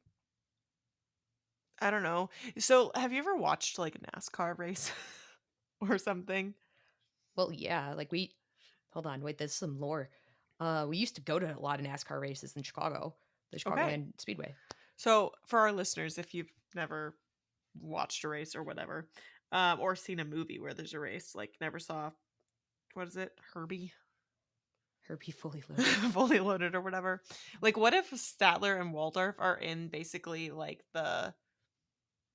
[SPEAKER 2] I don't know. So, have you ever watched like a NASCAR race or something?
[SPEAKER 1] Well, yeah, like hold on, wait, there's some lore. We used to go to a lot of NASCAR races in Chicago, the
[SPEAKER 2] Okay.
[SPEAKER 1] Chicagoland Speedway.
[SPEAKER 2] So, for our listeners, if you've never watched a race or whatever, or seen a movie where there's a race, like never saw, what is it, Herbie?
[SPEAKER 1] Herbie Fully Loaded.
[SPEAKER 2] Fully Loaded or whatever. Like, what if Statler and Waldorf are in basically like the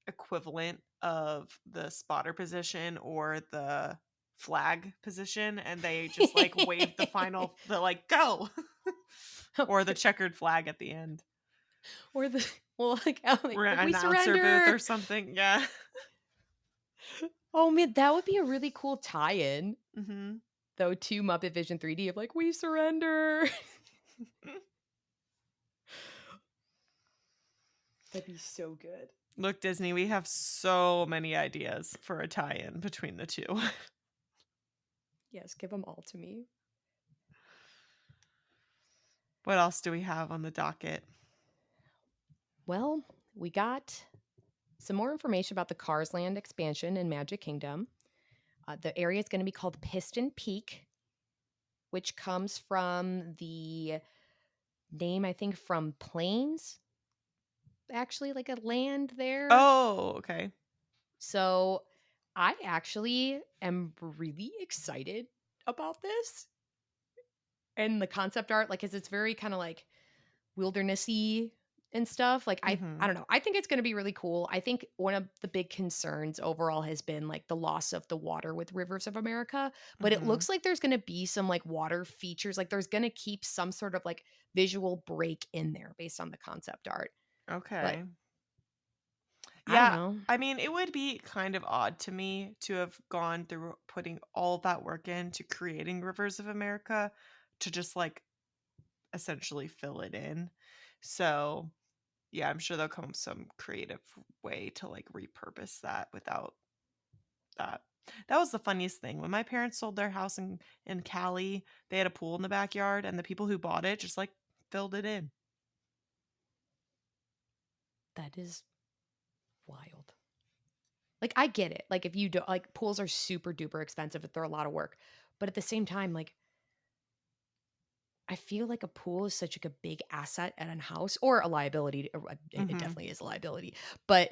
[SPEAKER 2] equivalent of the spotter position or the flag position, and they just like wave the like go or the checkered flag at the end.
[SPEAKER 1] Or the well, like, how
[SPEAKER 2] We're
[SPEAKER 1] like
[SPEAKER 2] an
[SPEAKER 1] we
[SPEAKER 2] announcer booth
[SPEAKER 1] surrender.
[SPEAKER 2] or something. Yeah.
[SPEAKER 1] Oh man, that would be a really cool tie-in,
[SPEAKER 2] Hmm.
[SPEAKER 1] though, to Muppet Vision 3D of like, we surrender. That'd be so good.
[SPEAKER 2] Look, Disney, we have so many ideas for a tie-in between the two.
[SPEAKER 1] Yes, give them all to me.
[SPEAKER 2] What else do we have on the docket?
[SPEAKER 1] Well, we got some more information about the Cars Land expansion in Magic Kingdom. The area is going to be called Piston Peak, which comes from the name, I think, from Plains, actually, like a land there.
[SPEAKER 2] Oh, okay.
[SPEAKER 1] So I actually am really excited about this and the concept art, like, 'cause it's very kind of like wildernessy and stuff. Like, I
[SPEAKER 2] Hmm.
[SPEAKER 1] don't know. I think it's going to be really cool. I think one of the big concerns overall has been like the loss of the water with Rivers of America, but it
[SPEAKER 2] Hmm.
[SPEAKER 1] looks like there's going to be some like water features. Like, there's going to keep some sort of like visual break in there based on the concept art. But
[SPEAKER 2] Okay.
[SPEAKER 1] I don't
[SPEAKER 2] Yeah,
[SPEAKER 1] know.
[SPEAKER 2] I mean, it would be kind of odd to me to have gone through putting all of that work into creating Rivers of America to just like essentially fill it in. So, yeah, I'm sure they'll come up with some creative way to like repurpose that without that. That was the funniest thing. When my parents sold their house in Cali, they had a pool in the backyard, and the people who bought it just, like, filled it in.
[SPEAKER 1] That is wild. Like, I get it. Like, if you do like, pools are super duper expensive if they're a lot of work. But at the same time, like, I feel like a pool is such, like, a big asset at a house or a liability, it
[SPEAKER 2] Mhm.
[SPEAKER 1] definitely is a liability, but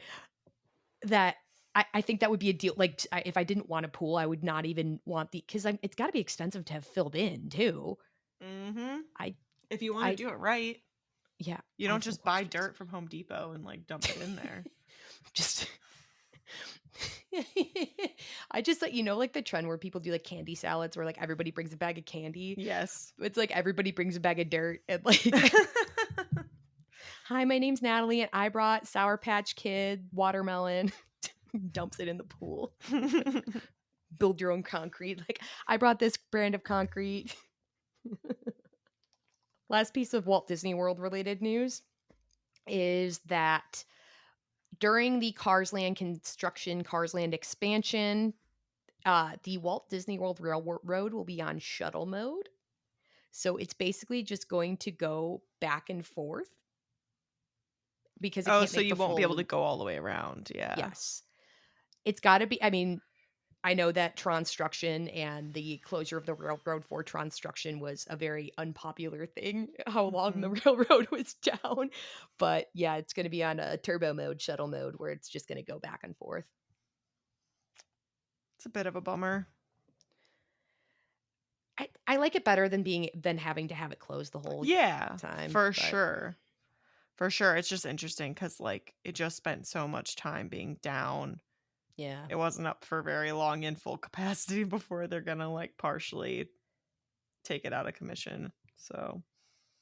[SPEAKER 1] that I think that would be a deal like, if I didn't want a pool, I would not even want the 'cause it's gotta be expensive to have filled in too.
[SPEAKER 2] Mhm.
[SPEAKER 1] I
[SPEAKER 2] If you wanna
[SPEAKER 1] I
[SPEAKER 2] do it right,
[SPEAKER 1] yeah,
[SPEAKER 2] you
[SPEAKER 1] I
[SPEAKER 2] don't
[SPEAKER 1] have some
[SPEAKER 2] just buy
[SPEAKER 1] questions.
[SPEAKER 2] dirt from Home Depot and, like, dump it in there.
[SPEAKER 1] Just I just like, like the trend where people do like candy salads where like everybody brings a bag of candy.
[SPEAKER 2] Yes.
[SPEAKER 1] It's like everybody brings a bag of dirt and like, hi, my name's Natalie and I brought Sour Patch Kid watermelon. Dumps it in the pool. Build your own concrete. Like, I brought this brand of concrete. Last piece of Walt Disney World related news is that during the Cars Land construction, Cars Land expansion, the Walt Disney World Railroad will be on shuttle mode. So it's basically just going to go back and forth because it
[SPEAKER 2] Oh,
[SPEAKER 1] can't
[SPEAKER 2] so
[SPEAKER 1] make
[SPEAKER 2] you
[SPEAKER 1] the
[SPEAKER 2] won't be
[SPEAKER 1] full
[SPEAKER 2] able to
[SPEAKER 1] loop.
[SPEAKER 2] go all the way around, yeah.
[SPEAKER 1] Yes. It's got to be, I mean, I know that Tronstruction and the closure of the railroad for Tronstruction was a very unpopular thing, how long the
[SPEAKER 2] Mhm.
[SPEAKER 1] railroad was down. But yeah, it's going to be on a turbo mode, shuttle mode, where it's just going to go back and forth.
[SPEAKER 2] It's a bit of a bummer.
[SPEAKER 1] I like it better than having to have it closed the whole
[SPEAKER 2] Yeah,
[SPEAKER 1] time.
[SPEAKER 2] for
[SPEAKER 1] But
[SPEAKER 2] sure. For sure, it's just interesting because like, it just spent so much time being down.
[SPEAKER 1] yeah,
[SPEAKER 2] It wasn't up for very long in full capacity before they're gonna, like, partially take it out of commission, so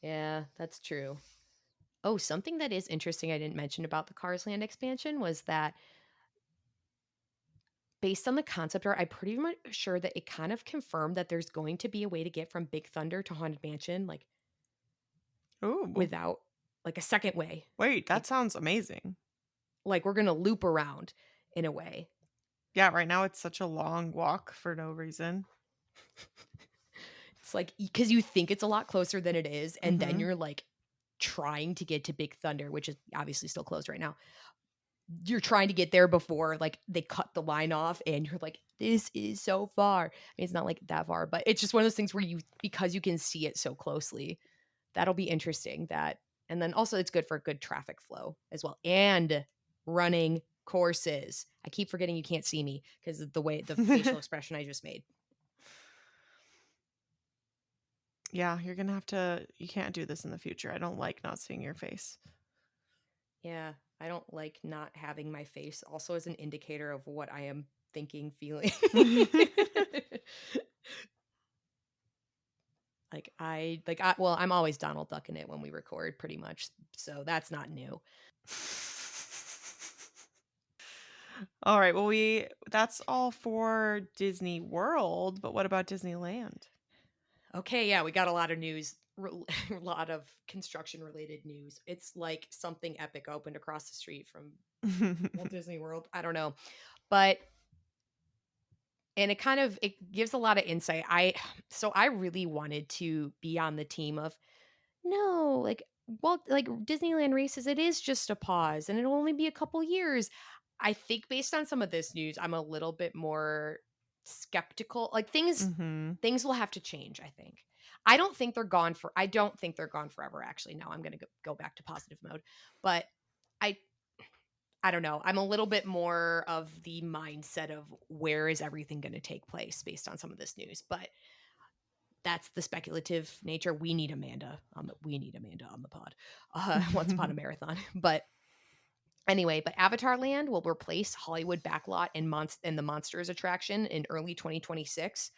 [SPEAKER 1] yeah, that's true. Oh, something that is interesting I didn't mention about the Cars Land expansion was that based on the concept art, I'm pretty much sure that it kind of confirmed that there's going to be a way to get from Big Thunder to Haunted Mansion, like,
[SPEAKER 2] Ooh,
[SPEAKER 1] without like, a second way.
[SPEAKER 2] wait, that
[SPEAKER 1] Like
[SPEAKER 2] sounds amazing.
[SPEAKER 1] we're gonna loop around in a way.
[SPEAKER 2] Yeah, right now it's such a long walk for no reason.
[SPEAKER 1] It's like because you think it's a lot closer than it is, and then
[SPEAKER 2] Mhm.
[SPEAKER 1] you're, like, trying to get to Big Thunder, which is obviously still closed right now. You're trying to get there before, like, they cut the line off, and you're like, "This is so far." I mean, it's not, like, that far, but it's just one of those things where because you can see it so closely, that'll be interesting that and then also it's good for good traffic flow as well, and running courses. I keep forgetting you can't see me because of the way the facial expression I just made.
[SPEAKER 2] Yeah, you're gonna have to you can't do this in the future, I don't like not seeing your face.
[SPEAKER 1] Yeah, I don't like not having my face also as an indicator of what I am thinking, feeling. Well, I'm always Donald ducking it when we record pretty much, so that's not new.
[SPEAKER 2] Alright, well, we that's all for Disney World, but what about Disneyland?
[SPEAKER 1] Okay, yeah, we got a lot of news, a lot of construction related news. It's like something epic opened across the street from Walt Disney World. I don't know. But and it gives a lot of insight. I really wanted to be on the team of no, like Disneyland races, it is just a pause and it'll only be a couple years. I think based on some of this news, I'm a little bit more skeptical. Like
[SPEAKER 2] Mhm.
[SPEAKER 1] things will have to change, I think. I don't think they're gone forever actually. No, I'm going to go back to positive mode. But I I don't know. I'm a little bit more of the mindset of where is everything going to take place based on some of this news. But that's the speculative nature. We need Amanda on the pod. Once upon a marathon. But anyway, but Avatar Land will replace Hollywood Backlot and the Monsters attraction in early 2026,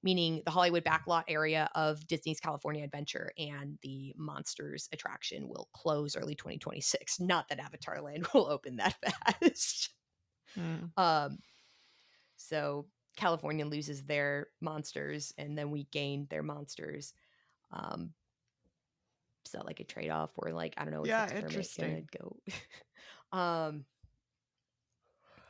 [SPEAKER 1] meaning the Hollywood Backlot area of Disney's California Adventure and the Monsters attraction will close early 2026. Not that Avatar Land will open that fast.
[SPEAKER 2] Mm.
[SPEAKER 1] um, so California loses their monsters and then we gain their monsters. Um, is that like a trade-off where like I don't know, is the
[SPEAKER 2] Yeah,
[SPEAKER 1] experiment gonna
[SPEAKER 2] interesting.
[SPEAKER 1] go? um,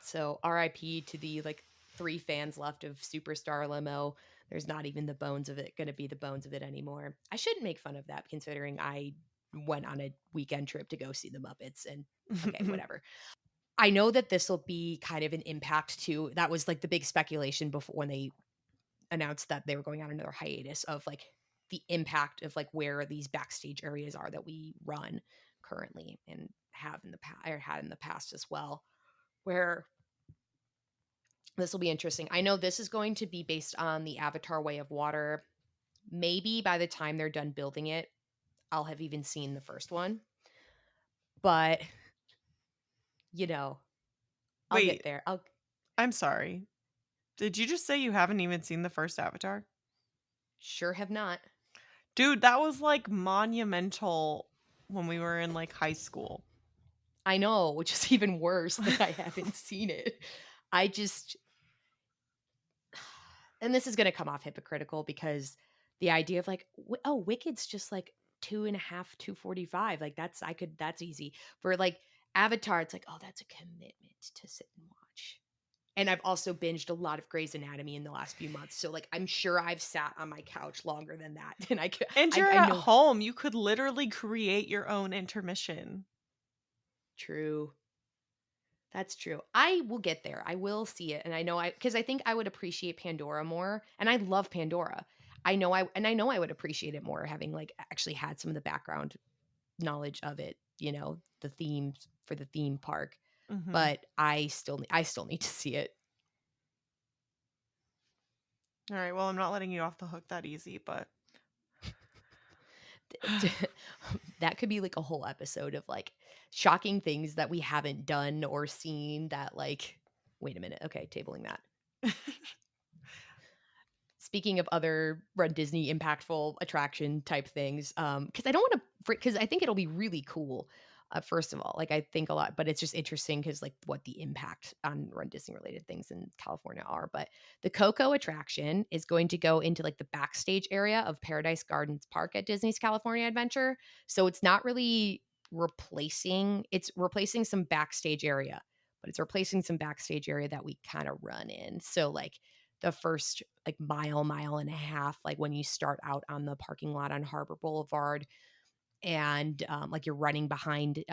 [SPEAKER 1] so RIP to the like 3 fans left of Superstar Limo. There's not even the bones of it gonna be the bones of it anymore. I shouldn't make fun of that considering I went on a weekend trip to go see the Muppets and okay, whatever. I know that this will be kind of an impact too. That was like the big speculation before when they announced that they were going on another hiatus of like the impact of like where these backstage areas are that we run currently and have in the past or had in the past as well. Where this will be interesting. I know this is going to be based on the Avatar Way of Water. Maybe by the time they're done building it, I'll have even seen the first one. But, you know, I'll get
[SPEAKER 2] Wait,
[SPEAKER 1] there. I'll
[SPEAKER 2] I'm sorry. Did you just say you haven't even seen the first Avatar?
[SPEAKER 1] sure have not.
[SPEAKER 2] Dude, that was like monumental when we were in like high school.
[SPEAKER 1] I know, which is even worse that I haven't seen it. I just and this is going to come off hypocritical because the idea of like, oh, Wicked's just like 2.5, 245. Like that's easy. For like Avatar, it's like, oh, that's a commitment to sit and watch. And I've also binged a lot of Grey's Anatomy in the last few months. So like I'm sure I've sat on my couch longer than that. And
[SPEAKER 2] And you're
[SPEAKER 1] I
[SPEAKER 2] at
[SPEAKER 1] know
[SPEAKER 2] home, you could literally create your own intermission.
[SPEAKER 1] true. That's true. I will get there. I will see it. And I know because I think I would appreciate Pandora more. And I love Pandora. I know I would appreciate it more having like actually had some of the background knowledge of it, the themes for the theme park.
[SPEAKER 2] Mhm.
[SPEAKER 1] But I still need to see it.
[SPEAKER 2] All right, well, I'm not letting you off the hook that easy, but
[SPEAKER 1] That could be like a whole episode of like shocking things that we haven't done or seen that like wait a minute. Okay, tabling that. Speaking of other Run Disney impactful attraction type things, because I don't want to, because I think it'll be really cool. First of all, like I think a lot, but it's just interesting because like what the impact on Run Disney related things in California are. But the Coco attraction is going to go into like the backstage area of Paradise Gardens Park at Disney's California Adventure. So it's not really it's replacing some backstage area, but it's replacing some backstage area that we kind of run in. So like the first like mile and a half, like when you start out on the parking lot on Harbor Boulevard and like you're running behind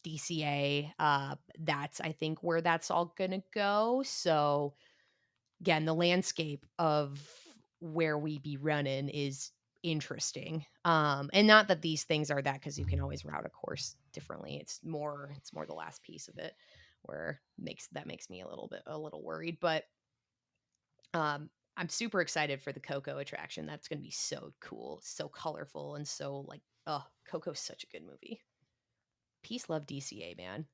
[SPEAKER 1] DCA, that's I think where that's all gonna go. So again, the landscape of where we be running is interesting. And not that these things are that because you can always route a course differently. It's more the last piece of it where makes me a little worried. But I'm super excited for the Coco attraction. That's gonna be so cool, so colorful, and so like, oh, Coco's such a good movie. Peace, love, DCA, man.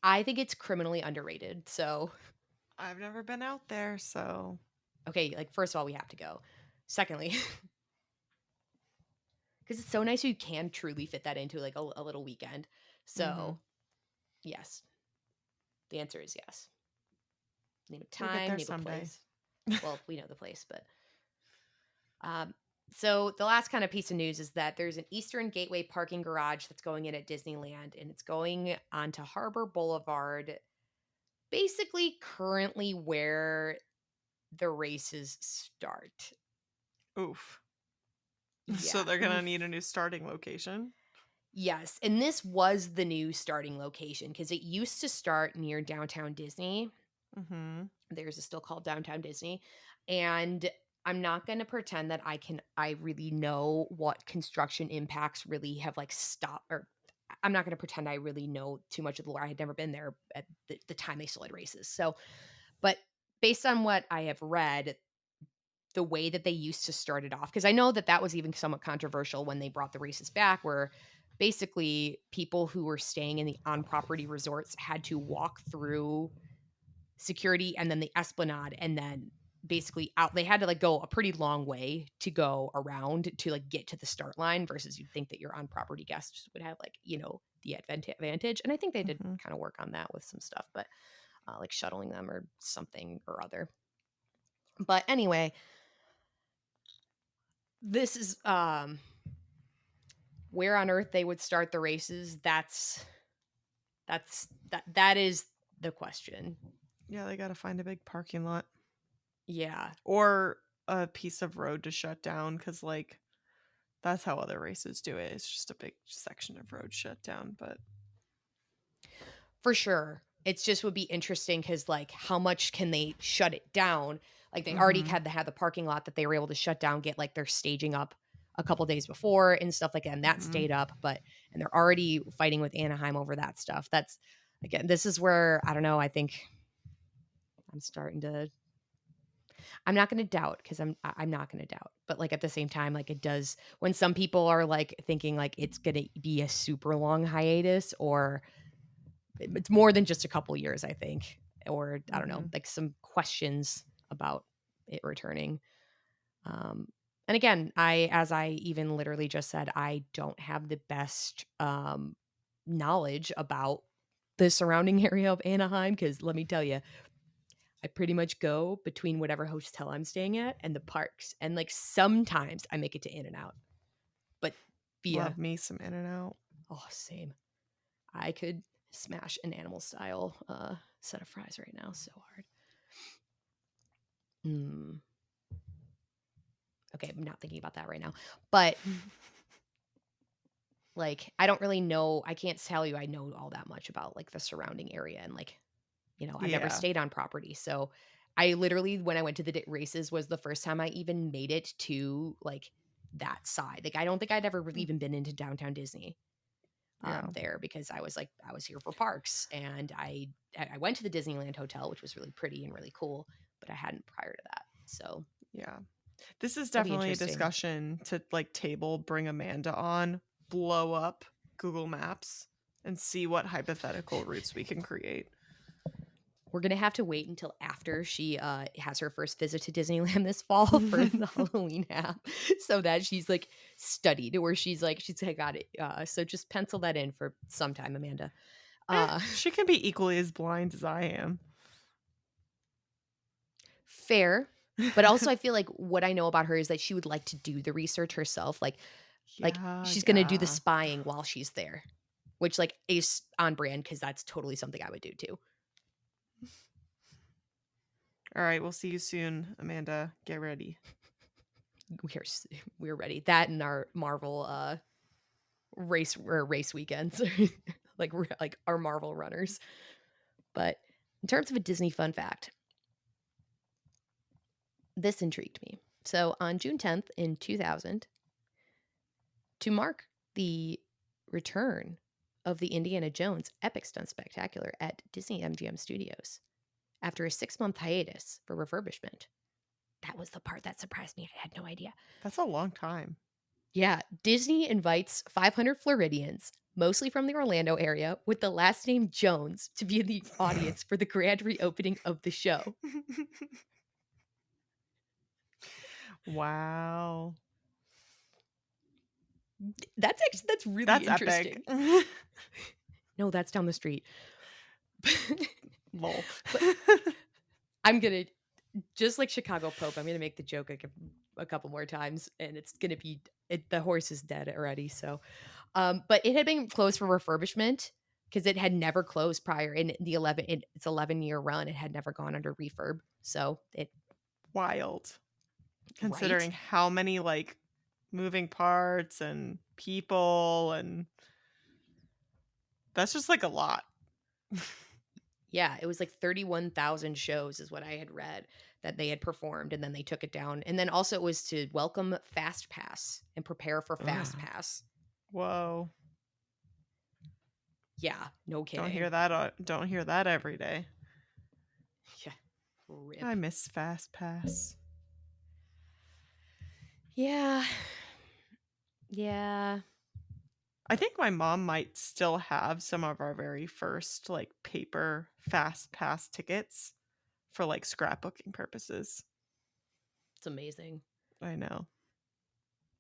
[SPEAKER 1] I think it's criminally underrated. So,
[SPEAKER 2] I've never been out there, so
[SPEAKER 1] okay, like first of all, we have to go. Secondly, because it's so nice you can truly fit that into like a little weekend.
[SPEAKER 2] mhm.
[SPEAKER 1] So, yes, the answer is yes. Name a
[SPEAKER 2] We'll get
[SPEAKER 1] time,
[SPEAKER 2] there
[SPEAKER 1] name a
[SPEAKER 2] someday.
[SPEAKER 1] place. Well, we know the place, but Um, so the last kind of piece of news is that there's an Eastern Gateway parking garage that's going in at Disneyland, and it's going onto Harbor Boulevard, basically currently where the races start.
[SPEAKER 2] Oof. So
[SPEAKER 1] Yeah.
[SPEAKER 2] they're gonna need a
[SPEAKER 1] Oof.
[SPEAKER 2] new starting location?
[SPEAKER 1] Yes. And this was the new starting location because it used to start near downtown Disney.
[SPEAKER 2] Mhm.
[SPEAKER 1] Theirs is still called Downtown Disney. And I'm not going to pretend that I really know what construction impacts really have like stopped or I'm not going to pretend I really know too much of the lore. I had never been there at the time they still had races. So, but based on what I have read, the way that they used to start it off, because I know that that was even somewhat controversial when they brought the races back, where basically people who were staying in the on property resorts had to walk through security and then the esplanade and then basically out they had to like go a pretty long way to go around to like get to the start line versus you'd think that your on property guests would have like the advantage and I think they did
[SPEAKER 2] Mhm.
[SPEAKER 1] kind of work on that with some stuff but like shuttling them or something or other but anyway this is where on earth they would start the races. That's That is the question.
[SPEAKER 2] Yeah, they gotta find a big parking lot
[SPEAKER 1] Yeah,
[SPEAKER 2] or a piece of road to shut down because, like, that's how other races do it. It's just a big section of road shut down. But
[SPEAKER 1] for sure. It's just would be interesting because, like, how much can they shut it down? Like, they already
[SPEAKER 2] hmm
[SPEAKER 1] had the parking lot that they were able to shut down, get, like, their staging up a couple days before and stuff like that, and that
[SPEAKER 2] hmm
[SPEAKER 1] stayed up, but and they're already fighting with Anaheim over that stuff. That's again, this is where, I don't know, I think I'm starting to I'm not gonna doubt because I'm not gonna doubt, but, like, at the same time, like, it does when some people are, like, thinking, like, it's gonna be a super long hiatus or it's more than just a couple years, I think, or I don't know,
[SPEAKER 2] hmm
[SPEAKER 1] like, some questions about it returning. Um, and again, as I even literally just said, I don't have the best, knowledge about the surrounding area of Anaheim because let me tell you, I pretty much go between whatever hotel I'm staying at and the parks, and, like, sometimes I make it to In-N-Out, but via
[SPEAKER 2] love me some In and Out.
[SPEAKER 1] oh, same. I could smash an animal style, set of fries right now so hard. Mm, okay, I'm not thinking about that right now, but, like, I don't really know I can't tell you I know all that much about, like, the surrounding area and, like, I've never
[SPEAKER 2] Yeah.
[SPEAKER 1] stayed on property, so I literally when I went to the races was the first time I even made it to, like, that side. Like, I don't think I'd ever really
[SPEAKER 2] Mm,
[SPEAKER 1] even been into downtown Disney,
[SPEAKER 2] yeah.
[SPEAKER 1] there because I was like, I was here for parks, and I went to the Disneyland hotel, which was really pretty and really cool, but I hadn't prior to that, so
[SPEAKER 2] Yeah. This is
[SPEAKER 1] that'd be
[SPEAKER 2] definitely a
[SPEAKER 1] interesting.
[SPEAKER 2] discussion to like table, bring Amanda on, blow up Google Maps, and see what hypothetical routes we can create.
[SPEAKER 1] We're gonna have to wait until after she, has her first visit to Disneyland this fall for the Halloween Half, so that she's, like, studied, where she's like, "Got it." So just pencil that in for sometime, Amanda. Uh,
[SPEAKER 2] She can be equally as blind as I am.
[SPEAKER 1] fair, but also I feel like what I know about her is that she would like to do the research herself, like,
[SPEAKER 2] Yeah,
[SPEAKER 1] she's gonna do the
[SPEAKER 2] yeah.
[SPEAKER 1] spying while she's there, which, like, is on brand because that's totally something I would do too.
[SPEAKER 2] All right, we'll see you soon, Amanda. Get ready.
[SPEAKER 1] We're s we're ready. That and our Marvel, race weekends, like our Marvel runners. But in terms of a Disney fun fact, this intrigued me. So on June 10th in 2000, to mark the return of the Indiana Jones Epic Stunt Spectacular at Disney MGM Studios, after a 6-month hiatus for refurbishment. That was the part that surprised me. I had no idea.
[SPEAKER 2] That's a long time.
[SPEAKER 1] Yeah, Disney invites 500 Floridians, mostly from the Orlando area, with the last name Jones, to be in the audience for the grand reopening of the show.
[SPEAKER 2] Wow.
[SPEAKER 1] That's really
[SPEAKER 2] That's epic.
[SPEAKER 1] interesting. No, that's down the street.
[SPEAKER 2] Lol.
[SPEAKER 1] But I'm gonna just like Chicago Pope, I'm gonna make the joke like a couple more times, and it's gonna be the horse is dead already. So, but it had been closed for refurbishment because it had never closed prior in the its 11-year run. It had never gone under refurb. So it
[SPEAKER 2] Wild.
[SPEAKER 1] right.
[SPEAKER 2] Considering how many like moving parts and people and that's just like a lot.
[SPEAKER 1] Yeah, it was like 31,000 shows is what I had read that they had performed, and then they took it down. And then also it was to welcome Fast Pass and prepare for Fast
[SPEAKER 2] Ugh.
[SPEAKER 1] Pass.
[SPEAKER 2] Whoa.
[SPEAKER 1] Yeah, no
[SPEAKER 2] Don't hear
[SPEAKER 1] kidding.
[SPEAKER 2] that don't hear that every day.
[SPEAKER 1] Yeah. Rip.
[SPEAKER 2] I miss Fast Pass.
[SPEAKER 1] Yeah. Yeah.
[SPEAKER 2] I think my mom might still have some of our very first like paper Fast Pass tickets for like scrapbooking purposes.
[SPEAKER 1] It's amazing.
[SPEAKER 2] I know.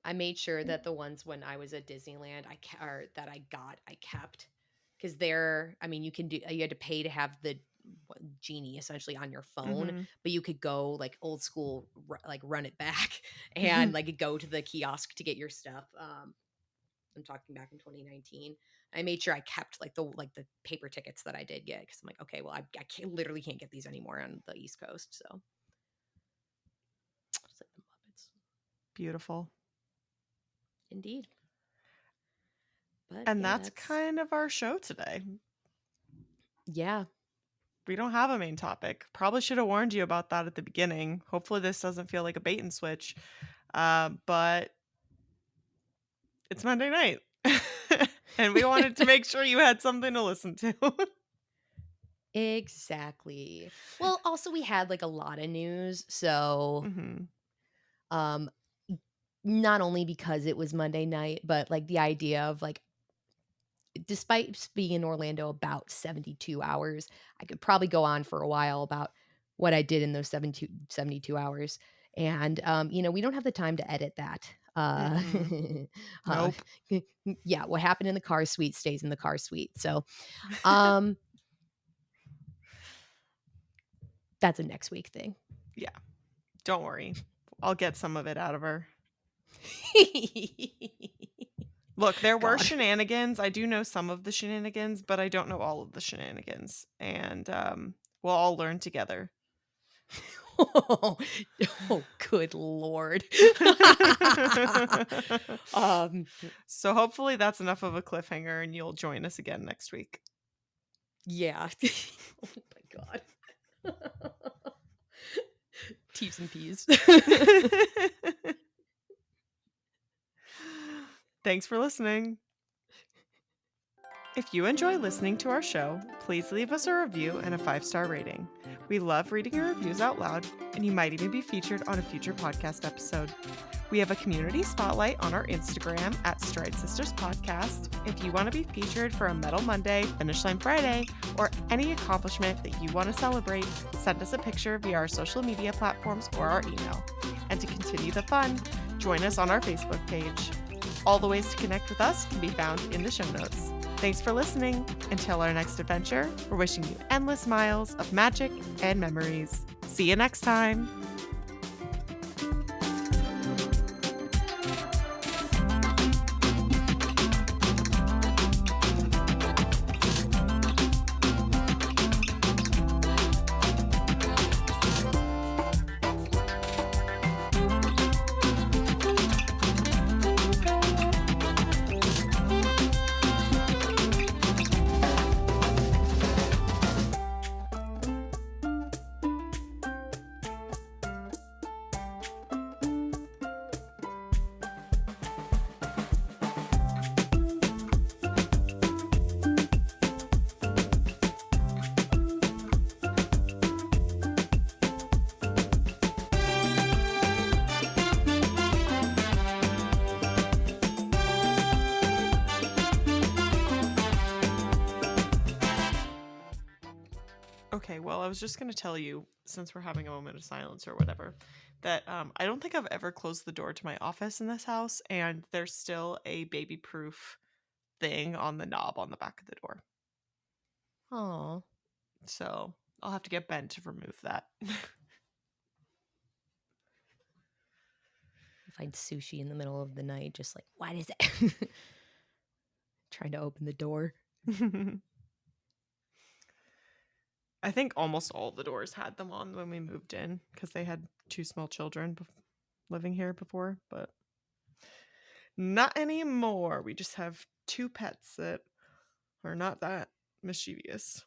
[SPEAKER 1] I made sure that the ones when I was at Disneyland, or that I got, I kept because they're. I mean, you had to pay to have the genie essentially on your phone,
[SPEAKER 2] Mhm.
[SPEAKER 1] but you could go like old school, like run it back and like go to the kiosk to get your stuff. I'm talking back in 2019. I made sure I kept like the paper tickets that I did get because I'm like, okay, well, I can't, literally can't get these anymore on the East Coast. So just like the Muppets,
[SPEAKER 2] Beautiful.
[SPEAKER 1] indeed. But
[SPEAKER 2] And
[SPEAKER 1] yeah,
[SPEAKER 2] that's
[SPEAKER 1] that's
[SPEAKER 2] kind of our show today.
[SPEAKER 1] yeah.
[SPEAKER 2] We don't have a main topic. Probably should have warned you about that at the beginning. Hopefully, this doesn't feel like a bait and switch. But it's Monday night. And we wanted to make sure you had something to listen to.
[SPEAKER 1] Exactly. Well, also we had like a lot of news, so
[SPEAKER 2] Hmm.
[SPEAKER 1] um not only because it was Monday night, but like the idea of like despite being in Orlando about 72 hours, I could probably go on for a while about what I did in those 72 hours. And we don't have the time to edit that.
[SPEAKER 2] Mm-mm.
[SPEAKER 1] Uh
[SPEAKER 2] Nope.
[SPEAKER 1] yeah, what happened in the car suite stays in the car suite. So, um that's a next week thing.
[SPEAKER 2] Yeah. Don't worry. I'll get some of it out of her. Look, there were
[SPEAKER 1] God.
[SPEAKER 2] shenanigans. I do know some of the shenanigans, but I don't know all of the shenanigans. And we'll all learn together.
[SPEAKER 1] Oh, oh, good lord. um,
[SPEAKER 2] So hopefully that's enough of a cliffhanger and you'll join us again next week.
[SPEAKER 1] yeah. Oh my god. T's and P's.
[SPEAKER 2] Thanks for listening. If you enjoy listening to our show, please leave us a review and a 5-star rating. We love reading your reviews out loud, and you might even be featured on a future podcast episode. We have a community spotlight on our Instagram at Stride Sisters Podcast. If you want to be featured for a Metal Monday, Finish Line Friday, or any accomplishment that you want to celebrate, send us a picture via our social media platforms or our email. And to continue the fun, join us on our Facebook page. All the ways to connect with us can be found in the show notes. Thanks for listening. Until our next adventure, we're wishing you endless miles of magic and memories. See you next time. Okay, well, I was just going to tell you, since we're having a moment of silence or whatever, that I don't think I've ever closed the door to my office in this house, and there's still a baby-proof thing on the knob on the back of the door.
[SPEAKER 1] Oh,
[SPEAKER 2] So I'll have to get Ben to remove that.
[SPEAKER 1] find sushi in the middle of the night, just like, what is it? Trying to open the door.
[SPEAKER 2] I think almost all the doors had them on when we moved in because they had 2 small children living here before, but not anymore. We just have 2 pets that are not that mischievous.